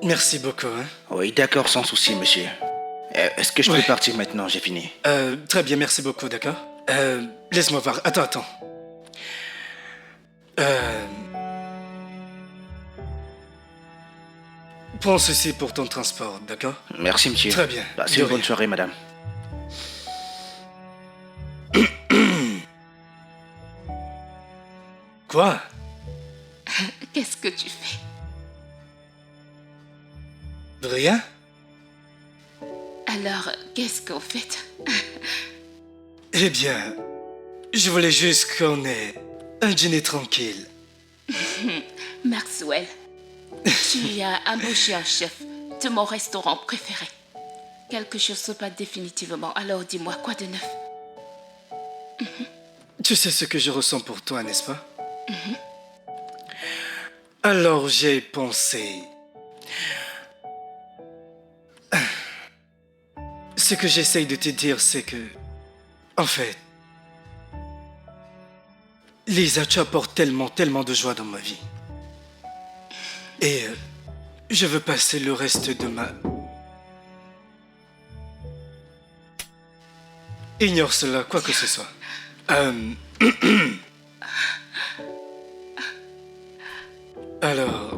Merci beaucoup, hein. Oui, d'accord, sans souci, monsieur. Est-ce que je peux partir maintenant? J'ai fini. Très bien, merci beaucoup, d'accord. Laisse-moi voir. Attends. Euh... Prends ceci pour ton transport, d'accord? Merci, monsieur. Très bien. Passez De une bonne rien. soirée, madame. Quoi? Qu'est-ce que tu fais? Rien? Alors, qu'est-ce qu'on fait? Eh bien, je voulais juste qu'on ait un dîner tranquille. Maxwell, tu as embauché un chef de mon restaurant préféré. Quelque chose se passe définitivement, alors dis-moi quoi de neuf? Tu sais ce que je ressens pour toi, n'est-ce pas? Alors j'ai pensé... Ce que j'essaye de te dire, c'est que... En fait... Lisa, tu apportes tellement de joie dans ma vie. Et je veux passer le reste de ma... Ignore cela, quoi que ce soit. Alors...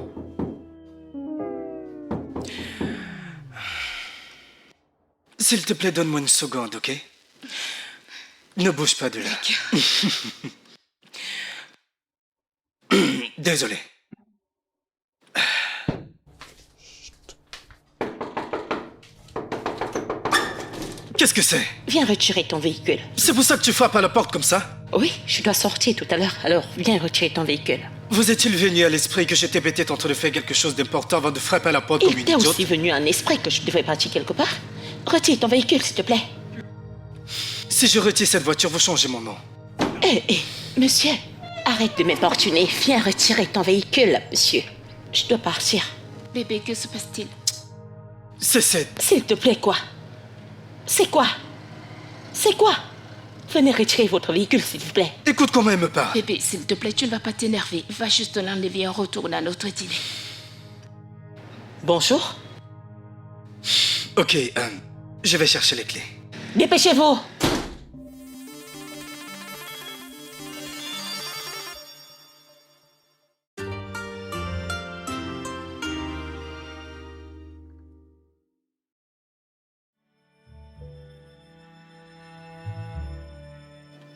S'il te plaît, donne-moi une seconde, ok? Ne bouge pas de là. Désolé. Qu'est-ce que c'est? Viens retirer ton véhicule. C'est pour ça que tu frappes à la porte comme ça? Oui, je dois sortir tout à l'heure, alors viens retirer ton véhicule. Vous est-il venu à l'esprit que j'étais peut-être en train de faire quelque chose d'important avant de frapper à la porte comme Il une t'est idiote? aussi venu un esprit que je devais partir quelque part. Retire ton véhicule, s'il te plaît. Si je retire cette voiture, vous changez mon nom. Monsieur, arrête de m'importuner. Viens retirer ton véhicule, monsieur. Je dois partir. Bébé, que se passe-t-il? C'est cette... S'il te plaît, quoi? C'est quoi? C'est quoi? Venez retirer votre véhicule, s'il vous plaît. Écoute comment elle me parle. Bébé, s'il te plaît, tu ne vas pas t'énerver. Va juste l'enlever et on retourne à notre dîner. Bonjour. Ok, je vais chercher les clés. Dépêchez-vous.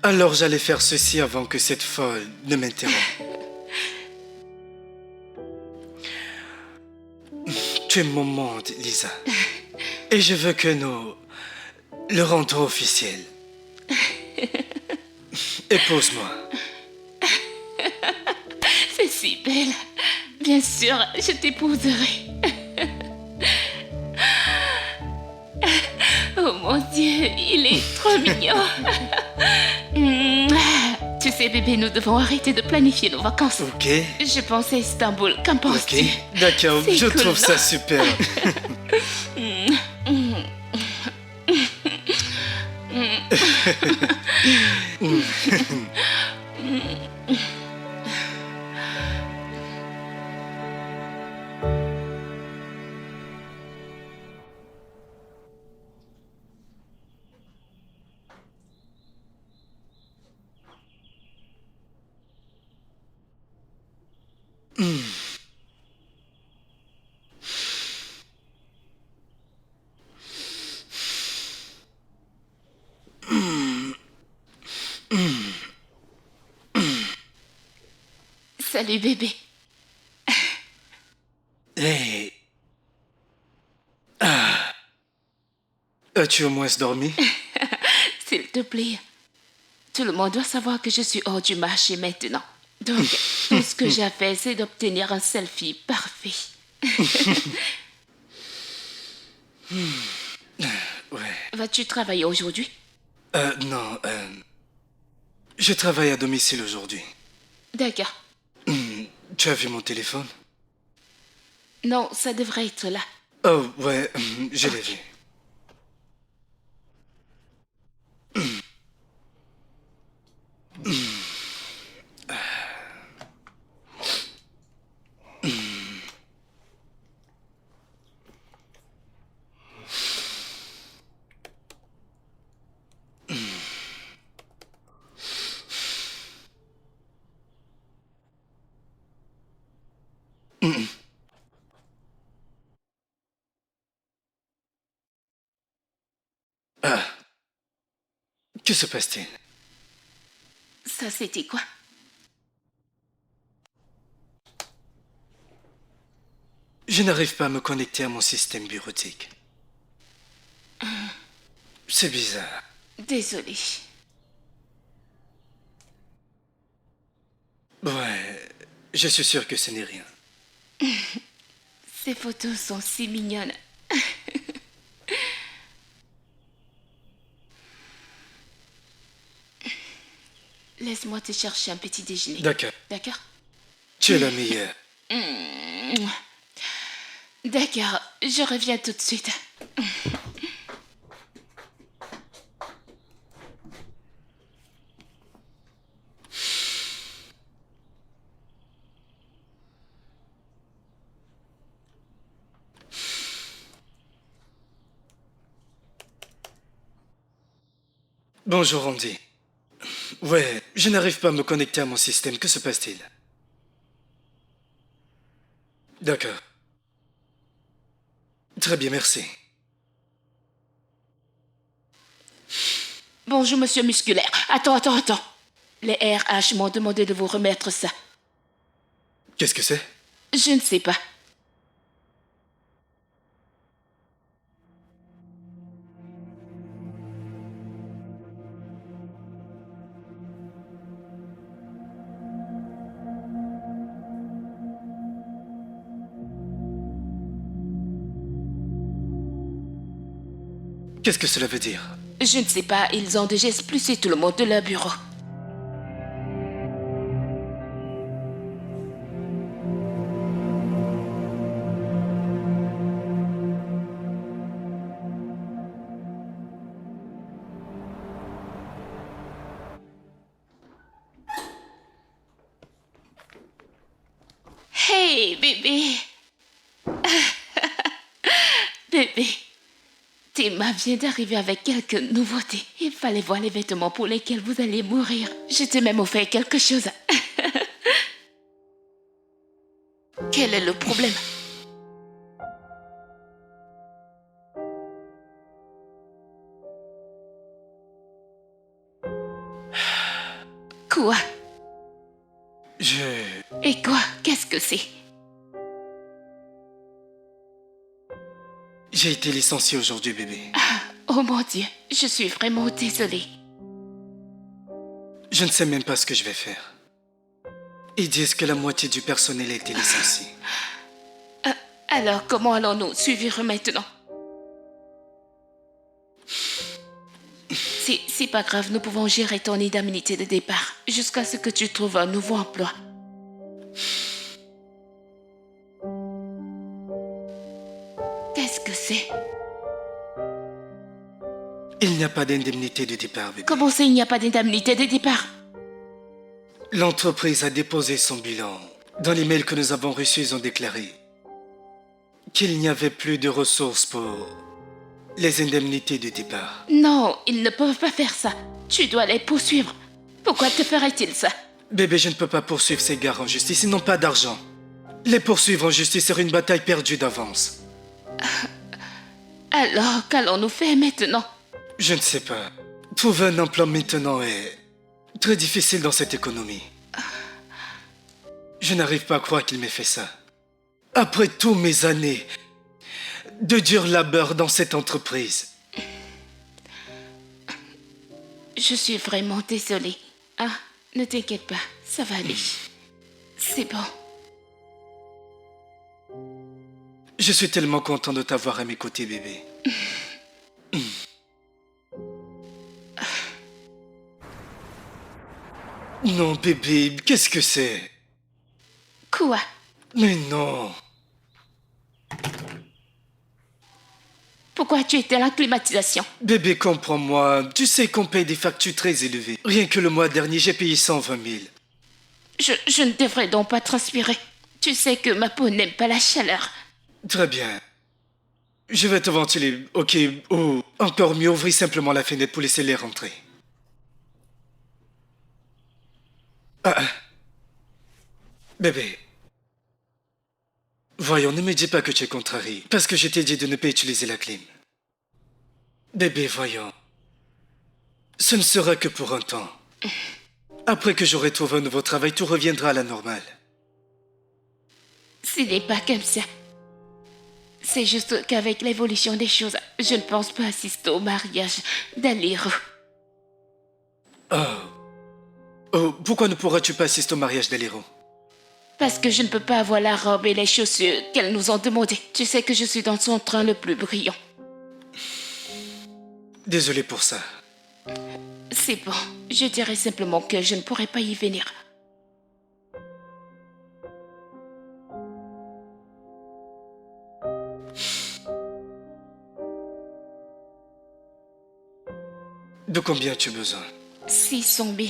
Alors j'allais faire ceci avant que cette folle ne m'interrompe. Tu es mon monde, Lisa. Et je veux que nous le rendons officiel. Épouse-moi. C'est si belle. Bien sûr, je t'épouserai. Oh mon Dieu, il est trop mignon. Tu sais, bébé, nous devons arrêter de planifier nos vacances. Ok. Je pense à Istanbul. Qu'en Ok. penses-tu? D'accord, C'est je cool, trouve non? ça super. Salut, bébé. Hey. As-tu au moins dormi? S'il te plaît. Tout le monde doit savoir que je suis hors du marché maintenant. Donc, tout ce que j'ai à faire, c'est d'obtenir un selfie parfait. Ouais. Vas-tu travailler aujourd'hui? Non, je travaille à domicile aujourd'hui. D'accord. Tu as vu mon téléphone? Non, ça devrait être là. Oh, ouais, je l'ai vu. Ah. Que se passe-t-il? Ça, c'était quoi? Je n'arrive pas à me connecter à mon système bureautique. C'est bizarre. Désolée. Ouais, je suis sûr que ce n'est rien. Ces photos sont si mignonnes. Laisse-moi te chercher un petit déjeuner. D'accord. D'accord? Tu es la meilleure. D'accord, je reviens tout de suite. Bonjour, Andy. Ouais, je n'arrive pas à me connecter à mon système. Que se passe-t-il? D'accord. Très bien, merci. Bonjour, monsieur musculaire. Attends. Les RH m'ont demandé de vous remettre ça. Qu'est-ce que c'est? Je ne sais pas. Qu'est-ce que cela veut dire? Je ne sais pas, ils ont déjà expulsé tout le monde de leur bureau. Hey, bébé. Bébé. Thelma vient d'arriver avec quelques nouveautés. Il fallait voir les vêtements pour lesquels vous allez mourir. Je t'ai même offert quelque chose. Quel est le problème? Quoi? Et quoi? Qu'est-ce que c'est? J'ai été licencié aujourd'hui, bébé. Oh mon Dieu, je suis vraiment désolée. Je ne sais même pas ce que je vais faire. Ils disent que la moitié du personnel a été licencié. Alors, comment allons-nous suivre maintenant? C'est pas grave, nous pouvons gérer ton indemnité de départ jusqu'à ce que tu trouves un nouveau emploi. Qu'est-ce que c'est? Il n'y a pas d'indemnité de départ, bébé. Comment ça, il n'y a pas d'indemnité de départ? L'entreprise a déposé son bilan. Dans les mails que nous avons reçus, ils ont déclaré qu'il n'y avait plus de ressources pour les indemnités de départ. Non, ils ne peuvent pas faire ça. Tu dois les poursuivre. Pourquoi te ferait-il ça? Bébé, je ne peux pas poursuivre ces gars en justice, ils n'ont pas d'argent. Les poursuivre en justice serait une bataille perdue d'avance. Alors, qu'allons-nous faire maintenant? Je ne sais pas. Trouver un emploi maintenant est très difficile dans cette économie. Je n'arrive pas à croire qu'il m'ait fait ça. Après tous mes années de dur labeur dans cette entreprise. Je suis vraiment désolée. Ah, ne t'inquiète pas, ça va aller. C'est bon. Je suis tellement content de t'avoir à mes côtés, bébé. Non, bébé, qu'est-ce que c'est? Quoi? Mais non. Pourquoi tu étais à la climatisation? Bébé, comprends-moi. Tu sais qu'on paye des factures très élevées. Rien que le mois dernier, j'ai payé 120 000. Je ne devrais donc pas transpirer. Tu sais que ma peau n'aime pas la chaleur. Très bien. Je vais te ventiler, ok? Ou encore mieux, ouvrir simplement la fenêtre pour laisser l'air rentrer. Ah. Bébé. Voyons, ne me dis pas que tu es contrarié, parce que je t'ai dit de ne pas utiliser la clim. Bébé, voyons. Ce ne sera que pour un temps. Après que j'aurai trouvé un nouveau travail, tout reviendra à la normale. Ce n'est pas comme ça. C'est juste qu'avec l'évolution des choses, je ne pense pas assister au mariage d'Aliro. Oh, pourquoi ne pourras-tu pas assister au mariage d'Aliro? Parce que je ne peux pas avoir la robe et les chaussures qu'elles nous ont demandées. Tu sais que je suis dans son train le plus brillant. Désolé pour ça. C'est bon. Je dirais simplement que je ne pourrais pas y venir. De combien as-tu besoin? 600 000.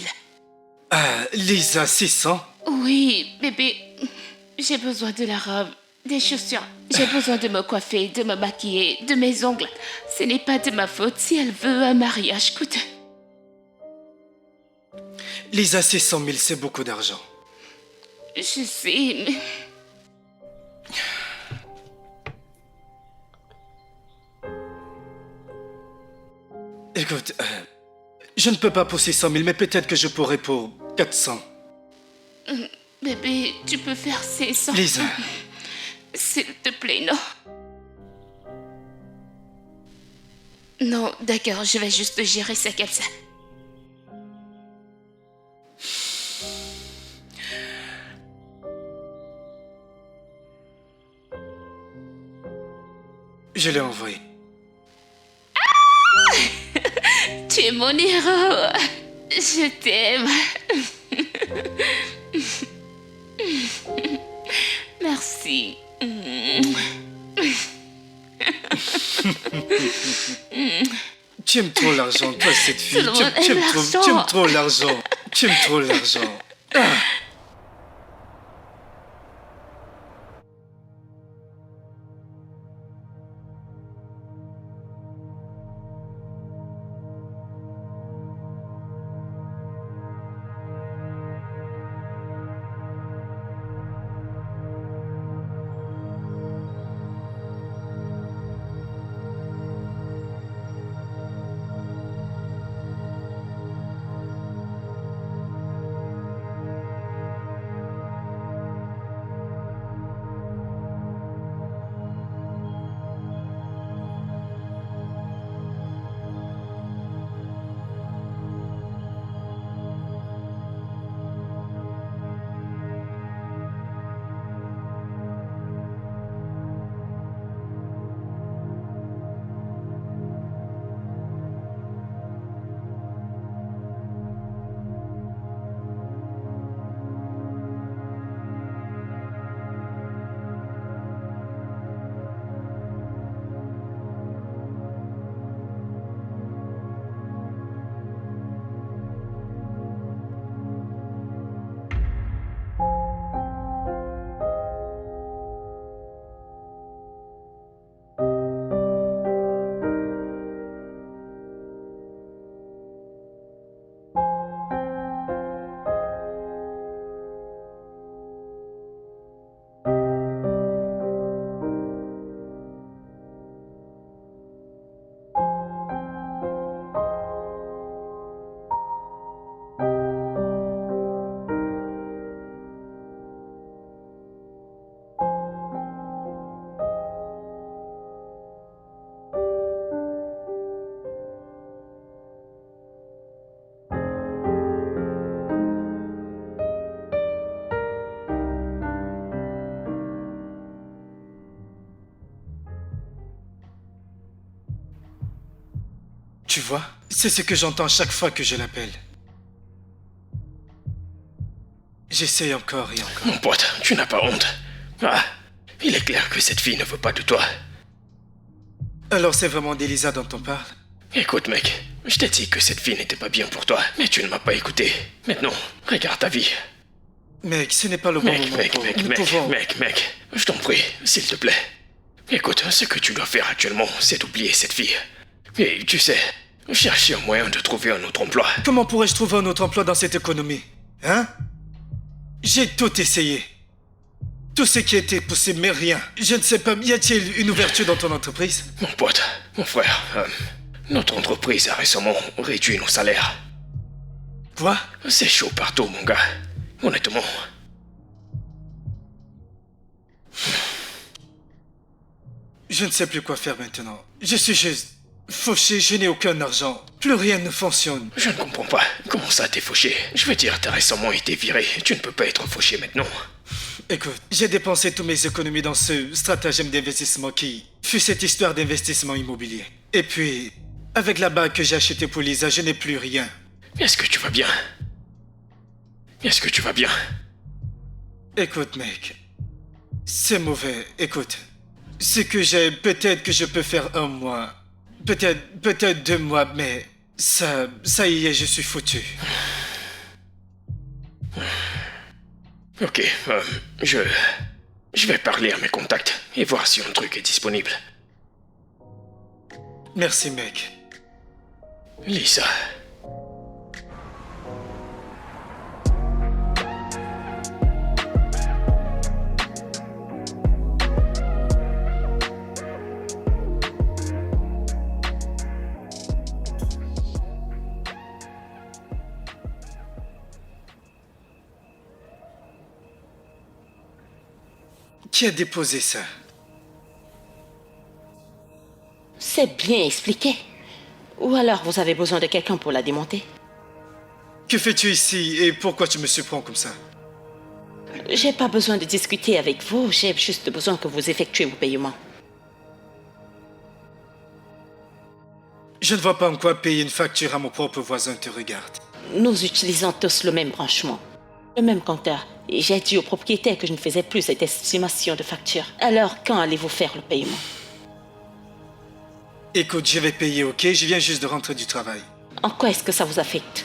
Ah, Lisa, 600? Oui, bébé. J'ai besoin de la robe, des chaussures. J'ai besoin de me coiffer, de me maquiller, de mes ongles. Ce n'est pas de ma faute si elle veut un mariage coûteux. Lisa, 600 000, c'est beaucoup d'argent. Je sais, mais... Écoute, je ne peux pas pour 600 000, mais peut-être que je pourrais pour 400. Bébé, tu peux faire 600. Lisa. S'il te plaît, non. Non, d'accord, je vais juste gérer ça comme ça. Je l'ai envoyé. Tu es mon héros. Je t'aime. Merci. Tu aimes trop l'argent, toi, cette fille. Tout le monde aime l'argent. Tu aimes trop l'argent. Tu aimes trop l'argent. Ah. Tu vois, c'est ce que j'entends chaque fois que je l'appelle. J'essaye encore et encore. Mon pote, tu n'as pas honte. Ah, il est clair que cette fille ne veut pas de toi. Alors c'est vraiment d'Elisa dont on parle? Écoute mec, je t'ai dit que cette fille n'était pas bien pour toi, mais tu ne m'as pas écouté. Maintenant, regarde ta vie. Mec, ce n'est pas le bon moment pour... Nous pouvons... Mec, je t'en prie, s'il te plaît. Écoute, ce que tu dois faire actuellement, c'est d'oublier cette fille. Et tu sais, chercher un moyen de trouver un autre emploi. Comment pourrais-je trouver un autre emploi dans cette économie? Hein? J'ai tout essayé. Tout ce qui a été poussé, mais rien. Je ne sais pas, y a-t-il une ouverture dans ton entreprise? Mon pote, mon frère, Notre entreprise a récemment réduit nos salaires. Quoi? C'est chaud partout, mon gars. Honnêtement. Je ne sais plus quoi faire maintenant. Je suis juste fauché, je n'ai aucun argent. Plus rien ne fonctionne. Je ne comprends pas. Comment ça t'es fauché? Je veux dire, t'as récemment été viré. Tu ne peux pas être fauché maintenant. Écoute, j'ai dépensé tous mes économies dans ce stratagème d'investissement qui fut cette histoire d'investissement immobilier. Et puis, avec la bague que j'ai achetée pour Lisa, je n'ai plus rien. Est-ce que tu vas bien? Est-ce que tu vas bien? Écoute, mec, c'est mauvais. Écoute, ce que j'ai, peut-être que je peux faire un mois, peut-être 2 mois, mais ça y est, je suis foutu. Ok, je vais parler à mes contacts et voir si un truc est disponible. Merci, mec. Lisa. Qui a déposé ça? C'est bien expliqué. Ou alors vous avez besoin de quelqu'un pour la démonter? Que fais-tu ici et pourquoi tu me surprends comme ça? J'ai pas besoin de discuter avec vous, j'ai juste besoin que vous effectuez vos paiements. Je ne vois pas en quoi payer une facture à mon propre voisin te regarde. Nous utilisons tous le même branchement, le même compteur. Et j'ai dit au propriétaire que je ne faisais plus cette estimation de facture. Alors, quand allez-vous faire le paiement? Écoute, je vais payer, ok? Je viens juste de rentrer du travail. En quoi est-ce que ça vous affecte?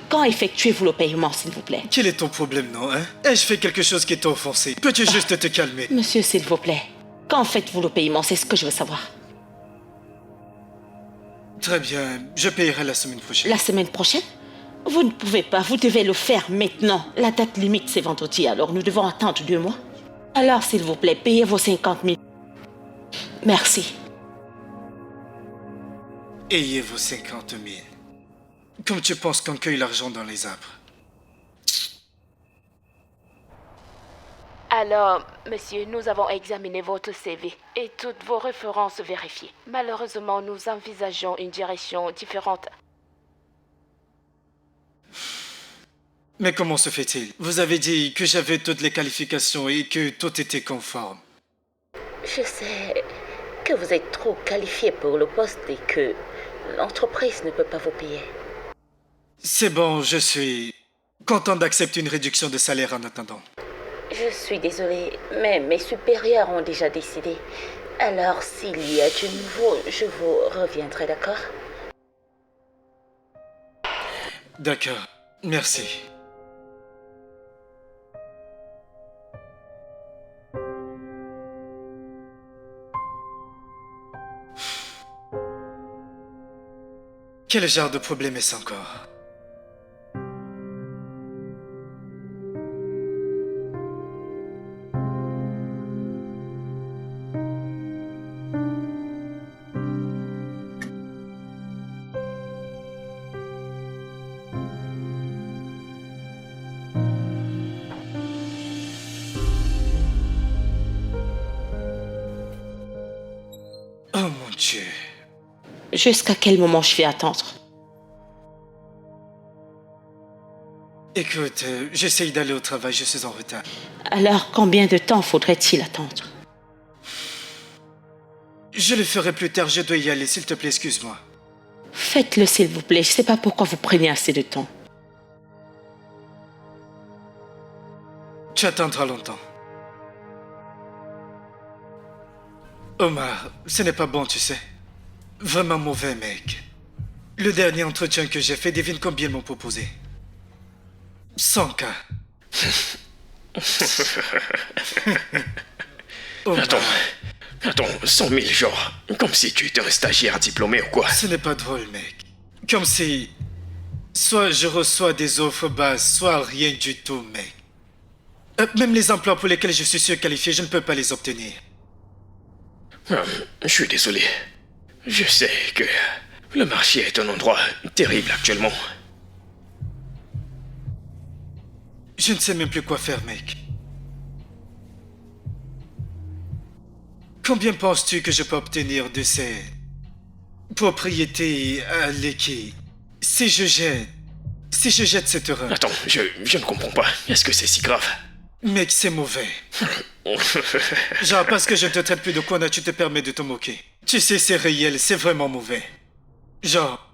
Quand effectuez-vous le paiement, s'il vous plaît? Quel est ton problème, non, hein? Ai-je fait quelque chose qui t'a offensé? Peux-tu juste te calmer? Monsieur, s'il vous plaît, quand faites-vous le paiement? C'est ce que je veux savoir. Très bien, je payerai la semaine prochaine. La semaine prochaine? Vous ne pouvez pas, vous devez le faire maintenant. La date limite, c'est vendredi, alors nous devons attendre 2 mois. Alors, s'il vous plaît, payez vos 50 000. Merci. Ayez vos 50 000. Comme tu penses qu'on cueille l'argent dans les arbres. Alors, monsieur, nous avons examiné votre CV et toutes vos références vérifiées. Malheureusement, nous envisageons une direction différente. Mais comment se fait-il? Vous avez dit que j'avais toutes les qualifications et que tout était conforme. Je sais que vous êtes trop qualifié pour le poste et que l'entreprise ne peut pas vous payer. C'est bon, je suis content d'accepter une réduction de salaire en attendant. Je suis désolée, mais mes supérieurs ont déjà décidé. Alors, s'il y a du nouveau, je vous reviendrai, d'accord? D'accord, merci. Quel genre de problème est-ce encore? Oh mon Dieu. Jusqu'à quel moment je vais attendre? Écoute, j'essaye d'aller au travail, je suis en retard. Alors, combien de temps faudrait-il attendre? Je le ferai plus tard, je dois y aller, s'il te plaît, excuse-moi. Faites-le, s'il vous plaît. Je ne sais pas pourquoi vous prenez assez de temps. Tu attendras longtemps. Omar, ce n'est pas bon, tu sais. Vraiment mauvais, mec. Le dernier entretien que j'ai fait, devine combien ils m'ont proposé. 100K. Omar, Attends, 100 000 genre, comme si tu étais un stagiaire diplômé ou quoi. ce n'est pas drôle, mec. Comme si... Soit je reçois des offres basses, soit rien du tout, mec. Même les emplois pour lesquels je suis surqualifié, je ne peux pas les obtenir. Je suis désolé. Je sais que Le marché est un endroit terrible actuellement. Je ne sais même plus quoi faire, mec. Combien penses-tu que je peux obtenir de ces propriétés à Lekki si je jette ce terrain? Attends, je ne comprends pas. Est-ce que c'est si grave? Mec, c'est mauvais. Genre, parce que je ne te traite plus de connard, tu te permets de te moquer. Tu sais, c'est réel, c'est vraiment mauvais. Genre,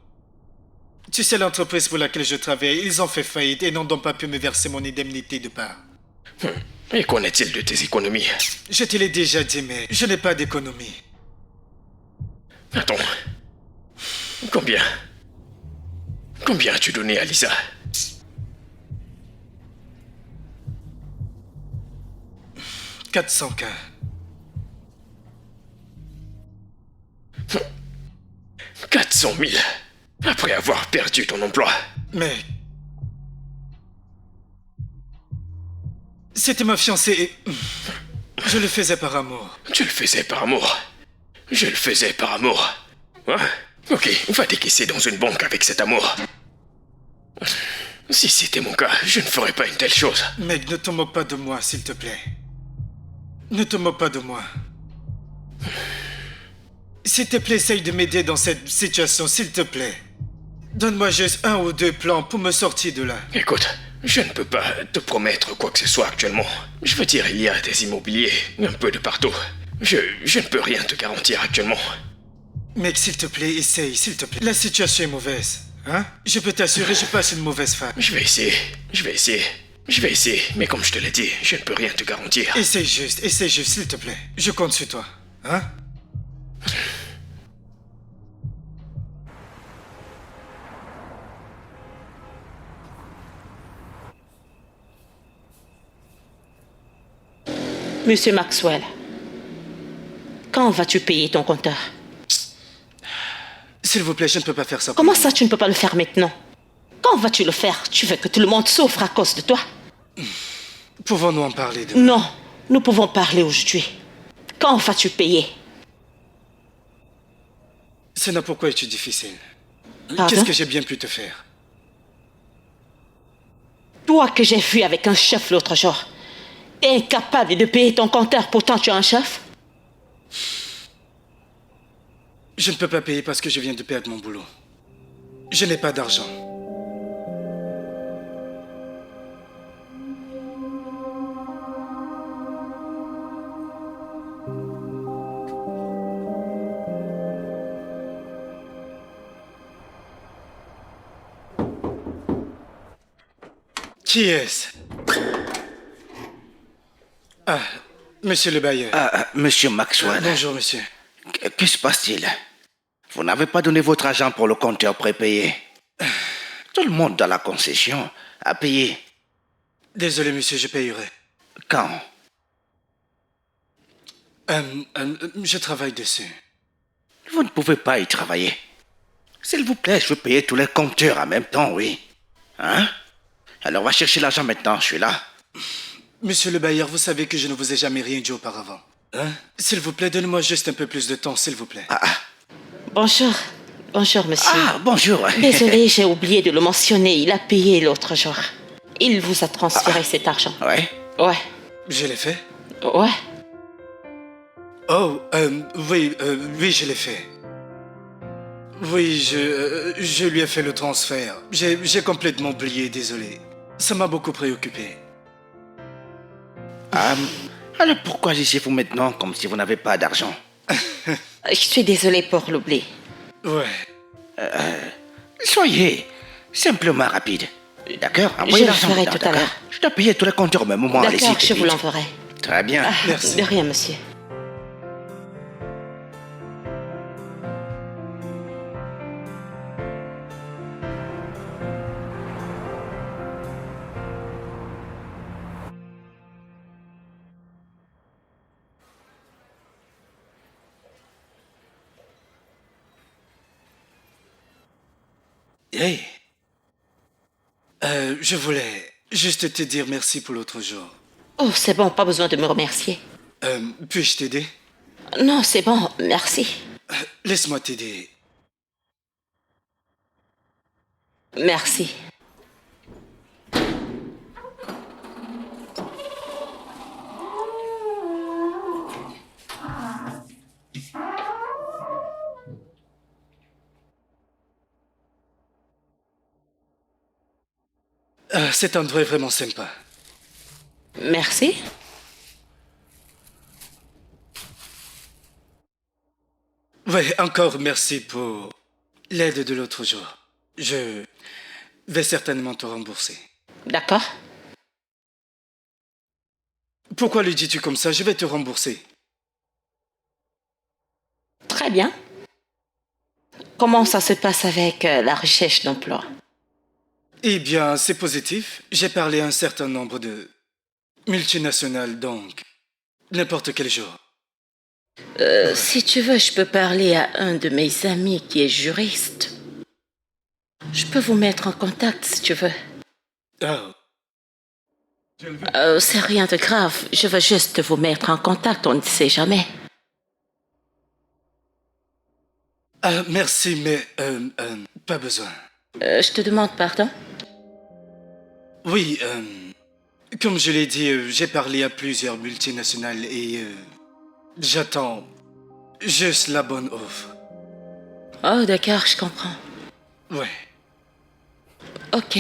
tu sais l'entreprise pour laquelle je travaille, ils ont fait faillite et n'ont donc pas pu me verser mon indemnité de part. Et qu'en est-il de tes économies? Je te l'ai déjà dit, mais je n'ai pas d'économie. Attends. Combien as-tu donné à Lisa? « 400K. 400 000 après avoir perdu ton emploi. Mais... c'était ma fiancée et... je le faisais par amour. Tu le faisais par amour. Je le faisais par amour. Hein? Ok, va décaisser dans une banque avec cet amour. Si c'était mon cas, je ne ferais pas une telle chose. Mec, ne te moque pas de moi, s'il te plaît. Ne te moque pas de moi. S'il te plaît, essaye de m'aider dans cette situation, s'il te plaît. Donne-moi juste 1 ou 2 plans pour me sortir de là. Écoute, je ne peux pas te promettre quoi que ce soit actuellement. Je veux dire, il y a des immobiliers un peu de partout. Je ne peux rien te garantir actuellement. Mec, s'il te plaît, essaye, s'il te plaît. La situation est mauvaise, hein? Je peux t'assurer, je passe une mauvaise femme. Je vais essayer, mais comme je te l'ai dit, je ne peux rien te garantir. Essaye juste, s'il te plaît. Je compte sur toi, hein? Monsieur Maxwell, quand vas-tu payer ton compteur? S'il vous plaît, je ne peux pas faire ça. Comment ça, tu ne peux pas le faire maintenant? Quand vas-tu le faire? Tu veux que tout le monde souffre à cause de toi? Pouvons-nous en parler de... Non, nous pouvons parler aujourd'hui. Quand vas-tu payer? Ce n'est pourquoi es-tu difficile? Pardon? Qu'est-ce que j'ai bien pu te faire? Toi que j'ai vu avec un chef l'autre jour, t'es incapable de payer ton compteur, pourtant tu as un chef? Je ne peux pas payer parce que je viens de perdre mon boulot. Je n'ai pas d'argent. Qui est-ce? Ah, monsieur le bailleur. Monsieur Maxwell, Bonjour, monsieur. que se passe-t-il? Vous n'avez pas donné votre argent pour le compteur prépayé. Tout le monde dans la concession a payé. Désolé, monsieur, je payerai. Quand? Je travaille dessus. Vous ne pouvez pas y travailler. S'il vous plaît, je veux payer tous les compteurs en même temps, oui. Hein? Alors va chercher l'argent maintenant, je suis là. Monsieur le bailleur, vous savez que je ne vous ai jamais rien dit auparavant. Hein? S'il vous plaît, donnez-moi juste un peu plus de temps, s'il vous plaît. Bonjour. Bonjour, monsieur. Ah, bonjour. Désolé, j'ai oublié de le mentionner. Il a payé l'autre jour. Il vous a transféré cet argent. Ouais? Ouais. Je l'ai fait? Ouais. Oh, oui, oui, je l'ai fait. Oui, je lui ai fait le transfert. J'ai complètement oublié, désolé. Ça m'a beaucoup préoccupé. Alors pourquoi agissez-vous maintenant comme si vous n'avez pas d'argent? Je suis désolée pour l'oubli. Ouais. Soyez simplement rapide. D'accord? Je Envoyez le l'argent ferai maintenant, tout à d'accord? l'heure. Je dois payer tous les compteurs au même moment. Allez-y, D'accord, je vous vite. l'enverrai. Très bien. Merci. De rien, monsieur. Hey. Je voulais juste te dire merci pour l'autre jour. Oh, c'est bon, pas besoin de me remercier. Puis-je t'aider? Non, c'est bon, merci. Laisse-moi t'aider. Merci. Cet endroit est vraiment sympa. Merci. Ouais, encore merci pour l'aide de l'autre jour. Je vais certainement te rembourser. D'accord. Pourquoi le dis-tu comme ça? Je vais te rembourser. Très bien. Comment ça se passe avec la recherche d'emploi? Eh bien, c'est positif. J'ai parlé à un certain nombre de multinationales, donc n'importe quel jour. Si tu veux, je peux parler à un de mes amis qui est juriste. Je peux vous mettre en contact si tu veux. Oh, C'est rien de grave. Je veux juste vous mettre en contact, on ne sait jamais. merci, mais pas besoin. Je te demande pardon? Oui, comme je l'ai dit, j'ai parlé à plusieurs multinationales et j'attends juste la bonne offre. Oh, d'accord, je comprends. Ouais. Ok.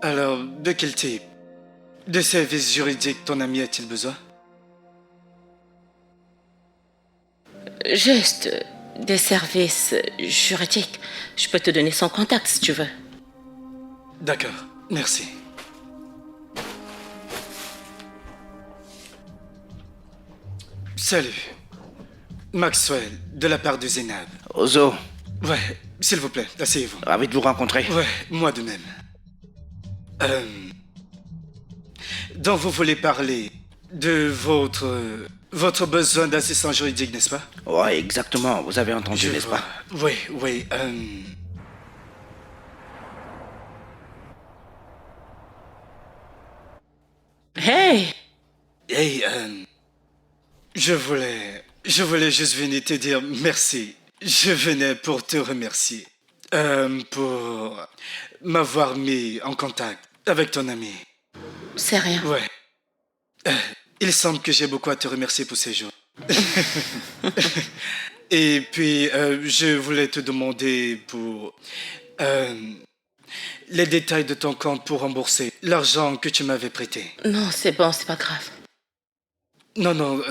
Alors, de quel type de service juridique ton ami a-t-il besoin? Juste des services juridiques. Je peux te donner son contact si tu veux. D'accord, merci. Salut. Maxwell, de la part de Zénab. Ozo, Ouais, s'il vous plaît, asseyez-vous. ravi de vous rencontrer. Ouais, moi de même. Donc vous voulez parler de votre besoin d'assistant juridique, n'est-ce pas? Ouais, exactement, vous avez entendu, n'est-ce vois. pas? Oui, oui. Hey! Hey, je voulais juste venir te dire merci. Je venais pour te remercier. Pour m'avoir mis en contact avec ton ami. C'est rien. Ouais. Il semble que j'ai beaucoup à te remercier pour ces jours. Et puis, je voulais te demander pour les détails de ton compte pour rembourser l'argent que tu m'avais prêté. Non, c'est bon, c'est pas grave. Non, non,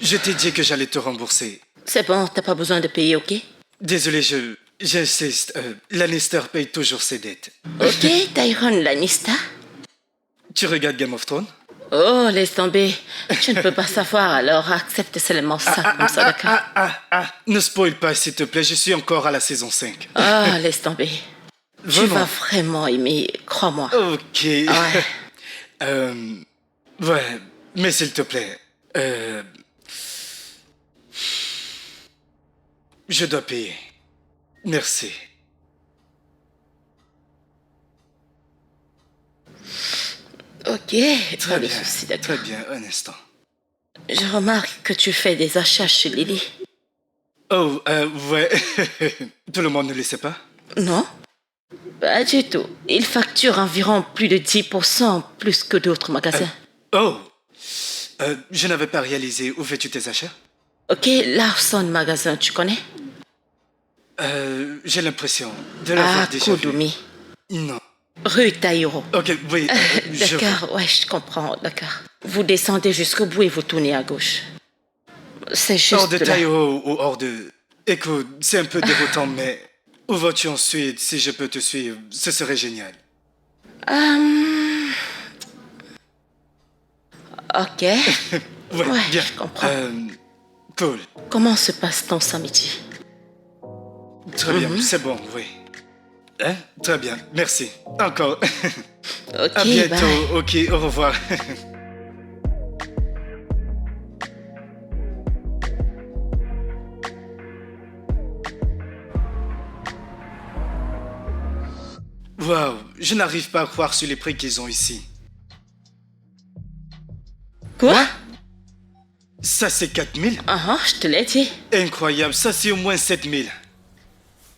je t'ai dit que j'allais te rembourser. C'est bon, t'as pas besoin de payer, ok? Désolé, j'insiste. Lannister paye toujours ses dettes. Ok, Tyrone Lannister? Tu regardes Game of Thrones? Oh, laisse tomber. Tu ne peux pas savoir, alors accepte seulement ça, comme ça, d'accord? Ne spoil pas, s'il te plaît, je suis encore à la saison 5. Ah, laisse tomber. Tu Vraiment? vas vraiment aimer, crois-moi. Ok. Ouais. Ouais, mais s'il te plaît, je dois payer. Merci. Ok, Très pas de bien. souci, d'accord. Très bien, un instant. Je remarque que tu fais des achats chez Lily. Oh, ouais. Tout le monde ne le sait pas? Non? Pas du tout. Il facture environ plus de 10% plus que d'autres magasins. Oh, je n'avais pas réalisé. Où fais-tu tes achats? Ok, Larson Magasin, tu connais? J'ai l'impression de l'avoir Ah, déjà vu. Kudumi. Non. Rue Taïro. Ok, oui, je vois. D'accord, ouais, je comprends, d'accord. Vous descendez jusqu'au bout et vous tournez à gauche. C'est juste Hors de là. Taïro ou hors de... Écoute, c'est un peu déroutant, mais où vas-tu ensuite? Si je peux te suivre, ce serait génial. Ok. Ouais, Ouais, bien. je comprends. Cool. Comment se passe ton samedi? Très bien, c'est bon, oui. Hein? Très bien, merci. Encore. Ok, À bientôt, bye. ok, au revoir. Waouh, je n'arrive pas à croire sur les prix qu'ils ont ici. Quoi? Ça, c'est 4000. Ah, je te l'ai dit. Incroyable, ça, c'est au moins 7000.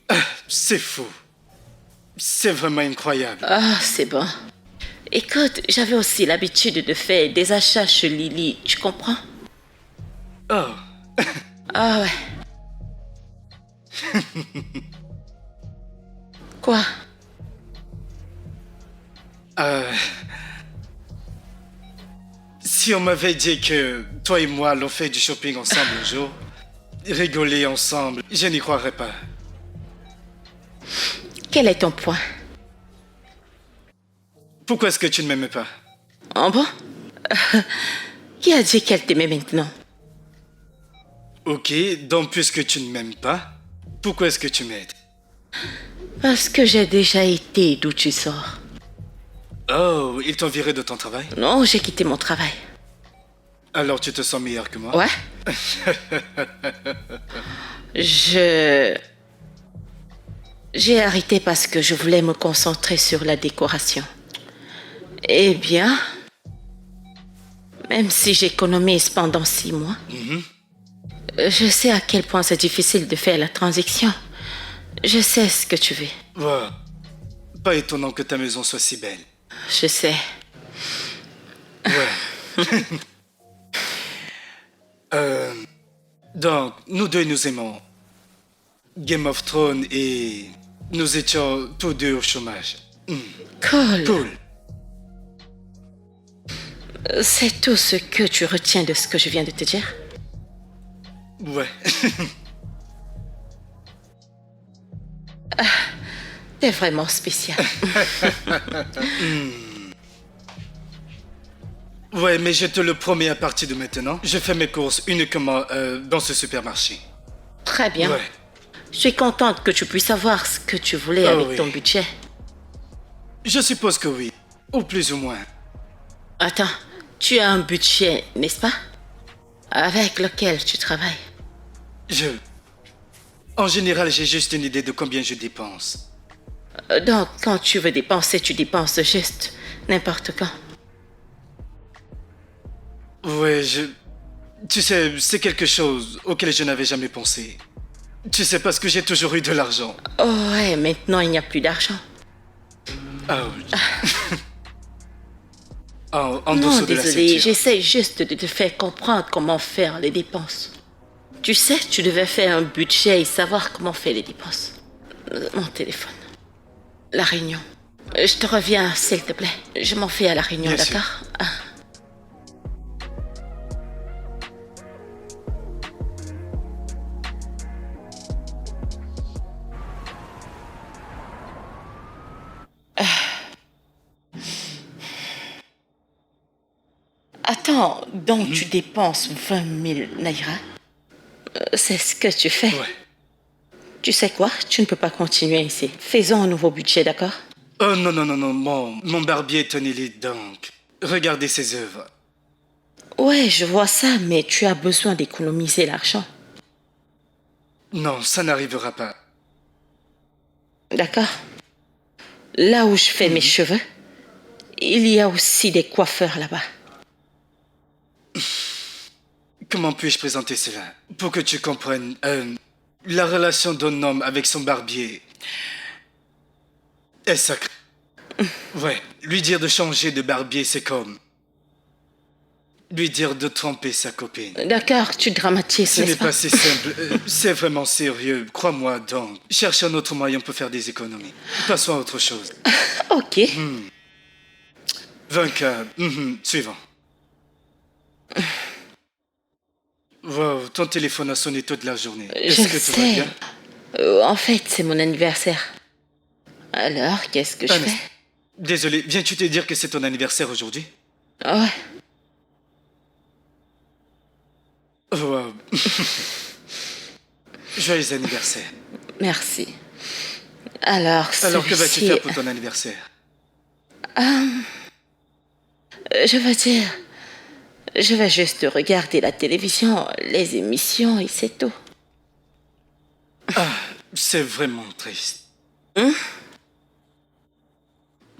Ah, c'est fou. C'est vraiment incroyable. Ah, c'est bon. Écoute, j'avais aussi l'habitude de faire des achats chez Lily, tu comprends? Oh, Ah ouais. Quoi? si on m'avait dit que toi et moi allons faire du shopping ensemble un jour, rigoler ensemble, je n'y croirais pas. Quel est ton point? Pourquoi est-ce que tu ne m'aimes pas? Ah bon? Qui a dit qu'elle t'aimait maintenant? Ok, donc puisque tu ne m'aimes pas, pourquoi est-ce que tu m'aides? Parce que j'ai déjà été d'où tu sors. Oh, ils t'ont viré de ton travail? Non, j'ai quitté mon travail. Alors tu te sens meilleur que moi? Ouais? J'ai arrêté parce que je voulais me concentrer sur la décoration. Eh bien, même si j'économise pendant 6 mois, je sais à quel point c'est difficile de faire la transition. Je sais ce que tu veux. Wow. Pas étonnant que ta maison soit si belle. Je sais. Ouais. Donc, nous deux nous aimons Game of Thrones et nous étions tous deux au chômage. Cool. Cool. C'est tout ce que tu retiens de ce que je viens de te dire? Ouais. T'es vraiment spécial. Ouais, mais je te le promets, à partir de maintenant, je fais mes courses uniquement dans ce supermarché. Très bien. Ouais. Je suis contente que tu puisses savoir ce que tu voulais Ah avec oui. ton budget. Je suppose que oui. Ou plus ou moins. Attends, tu as un budget, n'est-ce pas? Avec lequel tu travailles. En général, j'ai juste une idée de combien je dépense. Donc, quand tu veux dépenser, tu dépenses juste n'importe quand. Ouais, Tu sais, c'est quelque chose auquel je n'avais jamais pensé. Tu sais, parce que j'ai toujours eu de l'argent. Oh ouais, maintenant il n'y a plus d'argent. Ouch. En Non, dessous de la désolé, ceinture. j'essaie juste de te faire comprendre comment faire les dépenses. Tu sais, tu devais faire un budget et savoir comment faire les dépenses. Mon téléphone. La réunion. Je te reviens, s'il te plaît. Je m'en fais à la réunion, Bien sûr. d'accord? Ah. Attends, donc tu dépenses 20 000 naira? C'est ce que tu fais. Ouais. Tu sais quoi? Tu ne peux pas continuer ici. Faisons un nouveau budget, d'accord? Oh non, non, non, non, mon barbier est un élite, donc. Regardez ses œuvres. Ouais, je vois ça, mais tu as besoin d'économiser l'argent. Non, ça n'arrivera pas. D'accord? Là où je fais mes cheveux, il y a aussi des coiffeurs là-bas. Comment puis-je présenter cela? Pour que tu comprennes, la relation d'un homme avec son barbier est sacrée. Ouais, lui dire de changer de barbier, c'est comme lui dire de tromper sa copine. D'accord, tu dramatises, Ce n'est-ce n'est pas? pas si simple, c'est vraiment sérieux, crois-moi donc. Cherche un autre moyen pour faire des économies. Passons à autre chose. Ok. 20K, suivant. Wow, ton téléphone a sonné toute la journée. Je Est-ce que tout va sais. bien? En fait, c'est mon anniversaire. Alors, qu'est-ce que je Ernest, fais? désolé, viens-tu te dire que c'est ton anniversaire aujourd'hui? Ouais. Wow. Joyeux anniversaire. Merci. Alors, Alors que vas-tu celui-ci, faire pour ton anniversaire? je veux dire, je vais juste regarder la télévision, les émissions et c'est tout. C'est vraiment triste.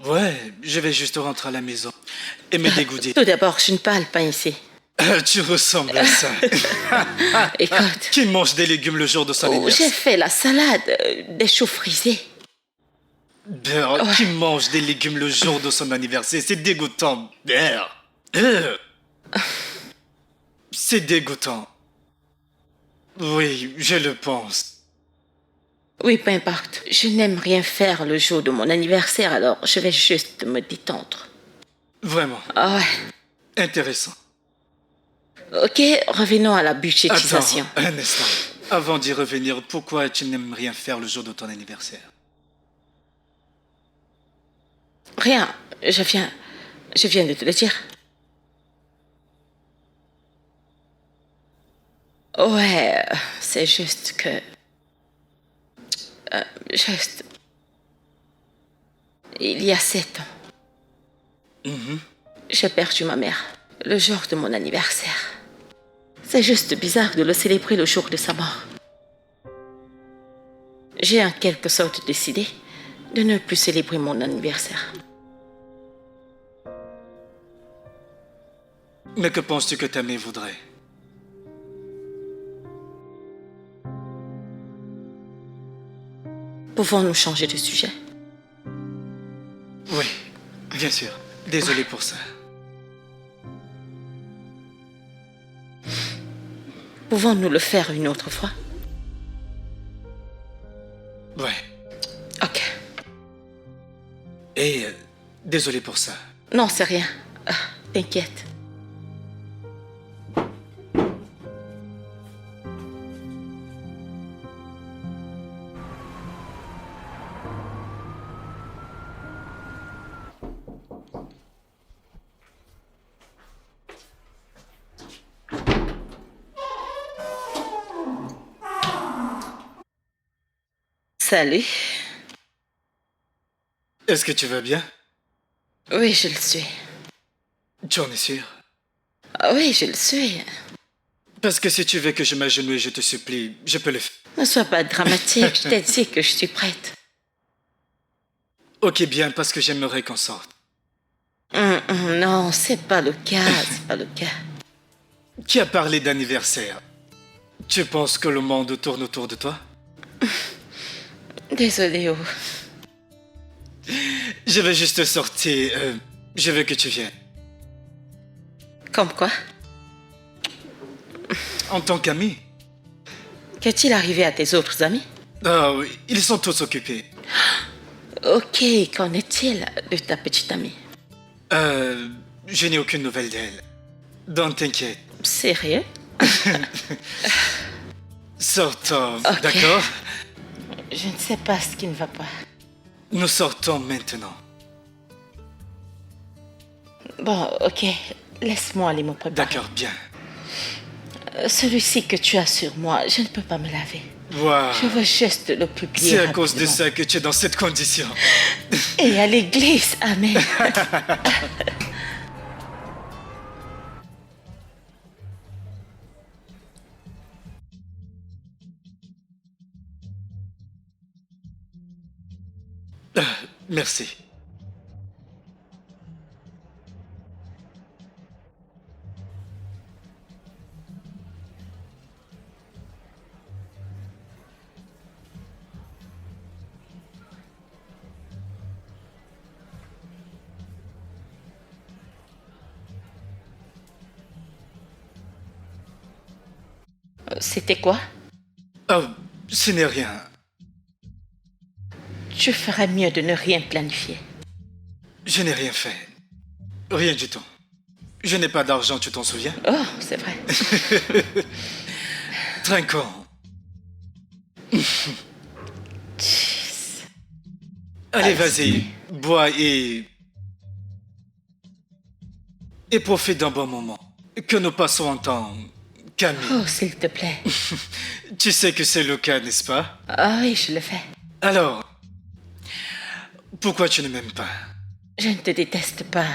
Ouais, je vais juste rentrer à la maison et me dégoûter. Tout d'abord, je ne parle pas ici. Tu ressembles à ça. Écoute, Qui mange des légumes le jour de son j'ai anniversaire? fait la salade, des choux frisés. Beurre, qui mange des légumes le jour de son anniversaire? C'est dégoûtant. Beurre. C'est dégoûtant. Oui, je le pense. Oui, peu importe. Je n'aime rien faire le jour de mon anniversaire, alors je vais juste me détendre. Vraiment. Ah ouais. Intéressant. Ok, revenons à la budgétisation. Attends, un instant. Avant d'y revenir, pourquoi tu n'aimes rien faire le jour de ton anniversaire? Rien, je viens de te le dire. Ouais, c'est juste que... juste... Il y a 7 ans, j'ai perdu ma mère, le jour de mon anniversaire. C'est juste bizarre de le célébrer le jour de sa mort. J'ai en quelque sorte décidé de ne plus célébrer mon anniversaire. Mais que penses-tu que ta mère voudrait? Pouvons-nous changer de sujet? Oui, bien sûr. Désolé pour ça. Pouvons-nous le faire une autre fois? Ouais. Ok. Et désolé pour ça. Non, c'est rien. T'inquiète. Salut. Est-ce que tu vas bien? Oui, je le suis. Tu en es sûr? Ah oui, je le suis. Parce que si tu veux que je m'agenouille, je te supplie, je peux le faire. Ne sois pas dramatique, je t'ai dit que je suis prête. Ok, bien, parce que j'aimerais qu'on sorte. Non, c'est pas le cas, c'est pas le cas. Qui a parlé d'anniversaire? Tu penses que le monde tourne autour de toi? Désolée, oh. Je vais juste sortir. Je veux que tu viennes. Comme quoi? En tant qu'ami? Qu'est-il arrivé à tes autres amis? Ah oui, ils sont tous occupés. Ok, qu'en est-il de ta petite amie? Je n'ai aucune nouvelle d'elle. Donc t'inquiète. Sérieux? Sortons, Ok. d'accord? Je ne sais pas ce qui ne va pas. Nous sortons maintenant. Bon, ok, laisse-moi aller me préparer. D'accord, bien. Celui-ci que tu as sur moi, je ne peux pas me laver. Wow. Je veux juste le publier. C'est à cause de rapidement. ça que tu es dans cette condition. Et à l'église, amen. Merci. C'était quoi? Oh, ce n'est rien. Tu ferais mieux de ne rien planifier. Je n'ai rien fait. Rien du tout. Je n'ai pas d'argent, tu t'en souviens? Oh, c'est vrai. Trinquons. Allez, vas-y. Bois et profite d'un bon moment. Que nous passons en temps calme. Oh, s'il te plaît. Tu sais que c'est le cas, n'est-ce pas? Ah oui, je le fais. Alors, pourquoi tu ne m'aimes pas? Je ne te déteste pas.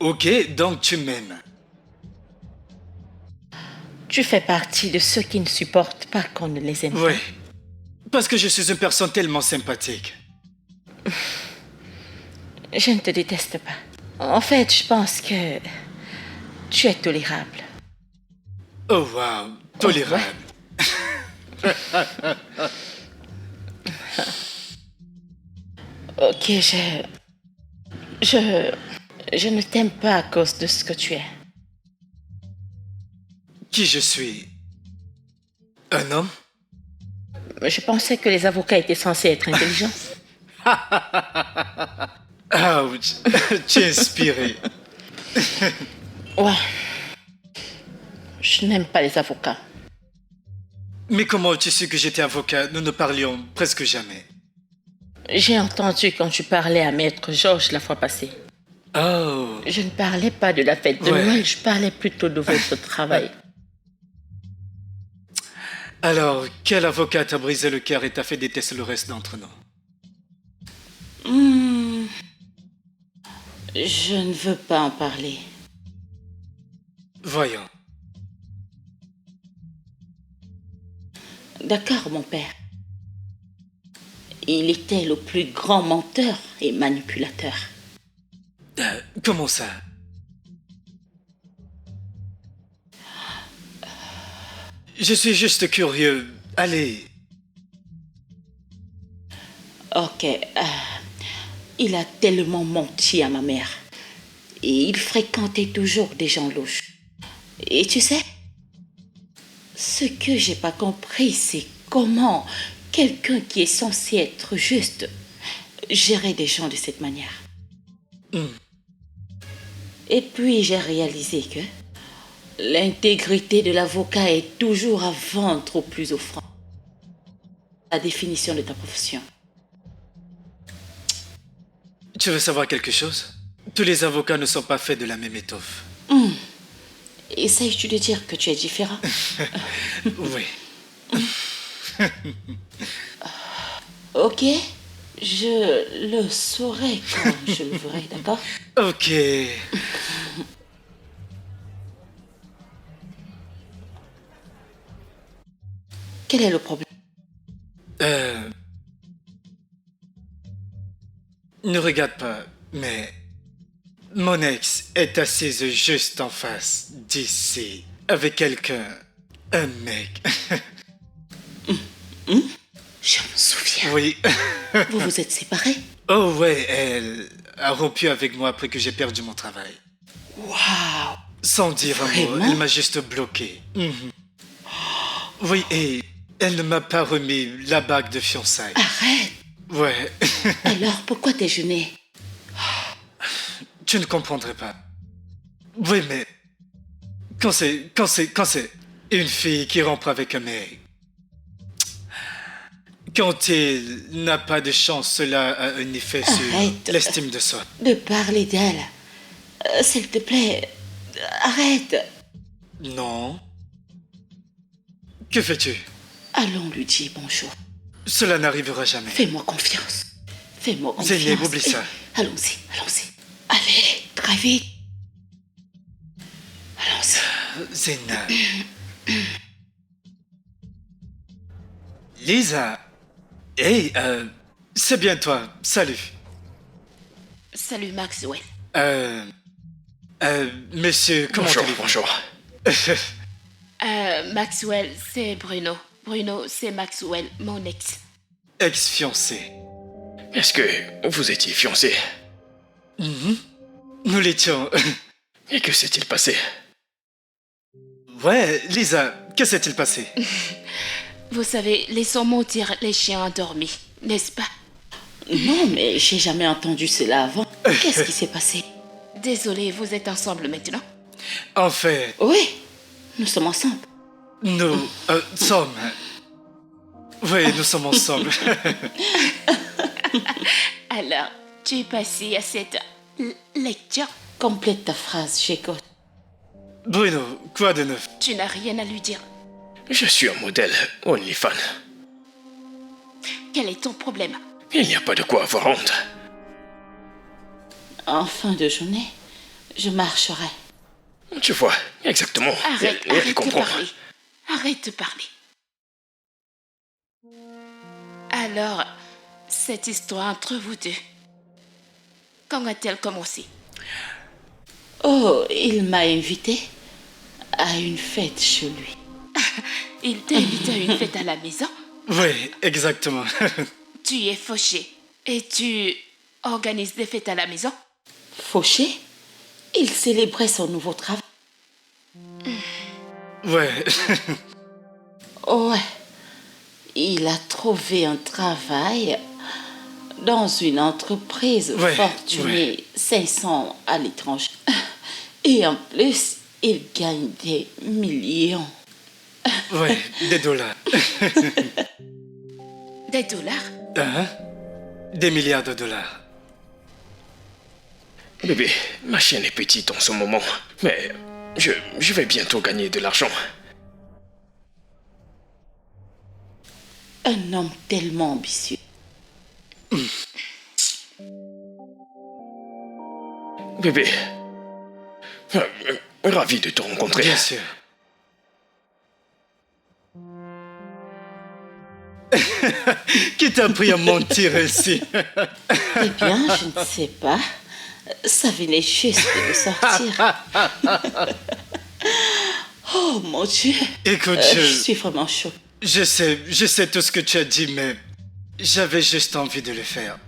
Ok, donc tu m'aimes. Tu fais partie de ceux qui ne supportent pas qu'on ne les aime Oui. Parce que je suis une personne tellement sympathique. pas. Je ne te déteste pas. En fait, je pense que tu es tolérable. Oh wow, tolérable. Ok, je ne t'aime pas à cause de ce que tu es. Qui je suis? Un homme? Je pensais que les avocats étaient censés être intelligents. Ouch, tu es inspiré. Ouais. Je n'aime pas les avocats. Mais comment tu sais que j'étais avocat? Nous ne parlions presque jamais. J'ai entendu quand tu parlais à Maître Georges la fois passée. Oh, Je ne parlais pas de la fête de Ouais. Noël, je parlais plutôt de votre travail. alors, quel avocat t'a brisé le cœur et t'a fait détester le reste d'entre nous? Je ne veux pas en parler. Voyons. D'accord, mon père. Il était le plus grand menteur et manipulateur. Comment ça? Je suis juste curieux. Allez. Ok. Il a tellement menti à ma mère. Et il fréquentait toujours des gens louches. Et tu sais, ce que j'ai pas compris, c'est comment quelqu'un qui est censé être juste gérait des gens de cette manière. Et puis j'ai réalisé que l'intégrité de l'avocat est toujours à vendre au plus offrant. La définition de ta profession. Tu veux savoir quelque chose? Tous les avocats ne sont pas faits de la même étoffe. Essayes-tu de dire que tu es différent? Oui. Ok, je le saurai quand je le verrai, d'accord? Ok. Quel est le problème? Ne regarde pas, mais mon ex est assise juste en face d'ici avec quelqu'un, un mec. Je me souviens. Oui. Vous vous êtes séparés? Oh ouais, elle a rompu avec moi après que j'ai perdu mon travail. Waouh! Sans dire un mot, Vraiment? elle m'a juste bloqué. Oui, et elle ne m'a pas remis la bague de fiançailles. Arrête! Ouais, Alors pourquoi t'es gêné? tu ne comprendrais pas. Oui, mais quand c'est une fille qui rompt avec un mec, quand il n'a pas de chance, cela a un effet sur Arrête. l'estime de soi. De parler d'elle. S'il te plaît, arrête. Non. Que fais-tu? Allons lui dire bonjour. Cela n'arrivera jamais. Fais-moi confiance. Fais-moi confiance. Zeynep, oublie ça. Allons-y, allons-y. Allez, très vite. Allons-y. Zena. Lisa. Hey, c'est bien toi. Salut. Salut Maxwell. Monsieur, comment Bonjour, allez-vous? bonjour. Maxwell, c'est Bruno. Bruno, c'est Maxwell, mon ex. Ex-fiancé. Est-ce que vous étiez fiancé? Nous l'étions. Et que s'est-il passé? Ouais, Lisa, que s'est-il passé? Vous savez, laissons montir les chiens endormis, n'est-ce pas? Non, mais j'ai jamais entendu cela avant. Qu'est-ce qui s'est passé? Désolé, vous êtes ensemble maintenant? En fait, Oui, nous sommes ensemble. nous sommes... Oui, nous sommes ensemble. Alors, tu es passé à cette lecture? Complète ta phrase, j'écoute. Bruno, quoi de neuf? Tu n'as rien à lui dire. Je suis un modèle OnlyFans. Quel est ton problème? Il n'y a pas de quoi avoir honte. En fin de journée, je marcherai. Tu vois, exactement. Arrête, Elle arrête de comprend. parler. Arrête de parler. Alors, cette histoire entre vous deux, Quand a-t-elle commencé? Oh, il m'a invité à une fête chez lui. Il t'a invité à une fête à la maison? Oui, exactement. Tu y es fauché. Et tu organises des fêtes à la maison? Fauché, il célébrait son nouveau travail. Ouais. Ouais, il a trouvé un travail dans une entreprise Ouais, fortunée 500 à l'étranger. Et en plus, il gagne des millions. Ouais, des dollars. Des dollars? Hein? Des milliards de dollars. Bébé, ma chienne est petite en ce moment, mais je vais bientôt gagner de l'argent. Un homme tellement ambitieux. Bébé, ravi de te rencontrer. Bien sûr. Qui t'a appris à mentir ainsi? Eh bien, je ne sais pas. Ça venait juste de sortir. Oh mon Dieu. Écoute, Je suis vraiment choquée. je sais tout ce que tu as dit, mais j'avais juste envie de le faire.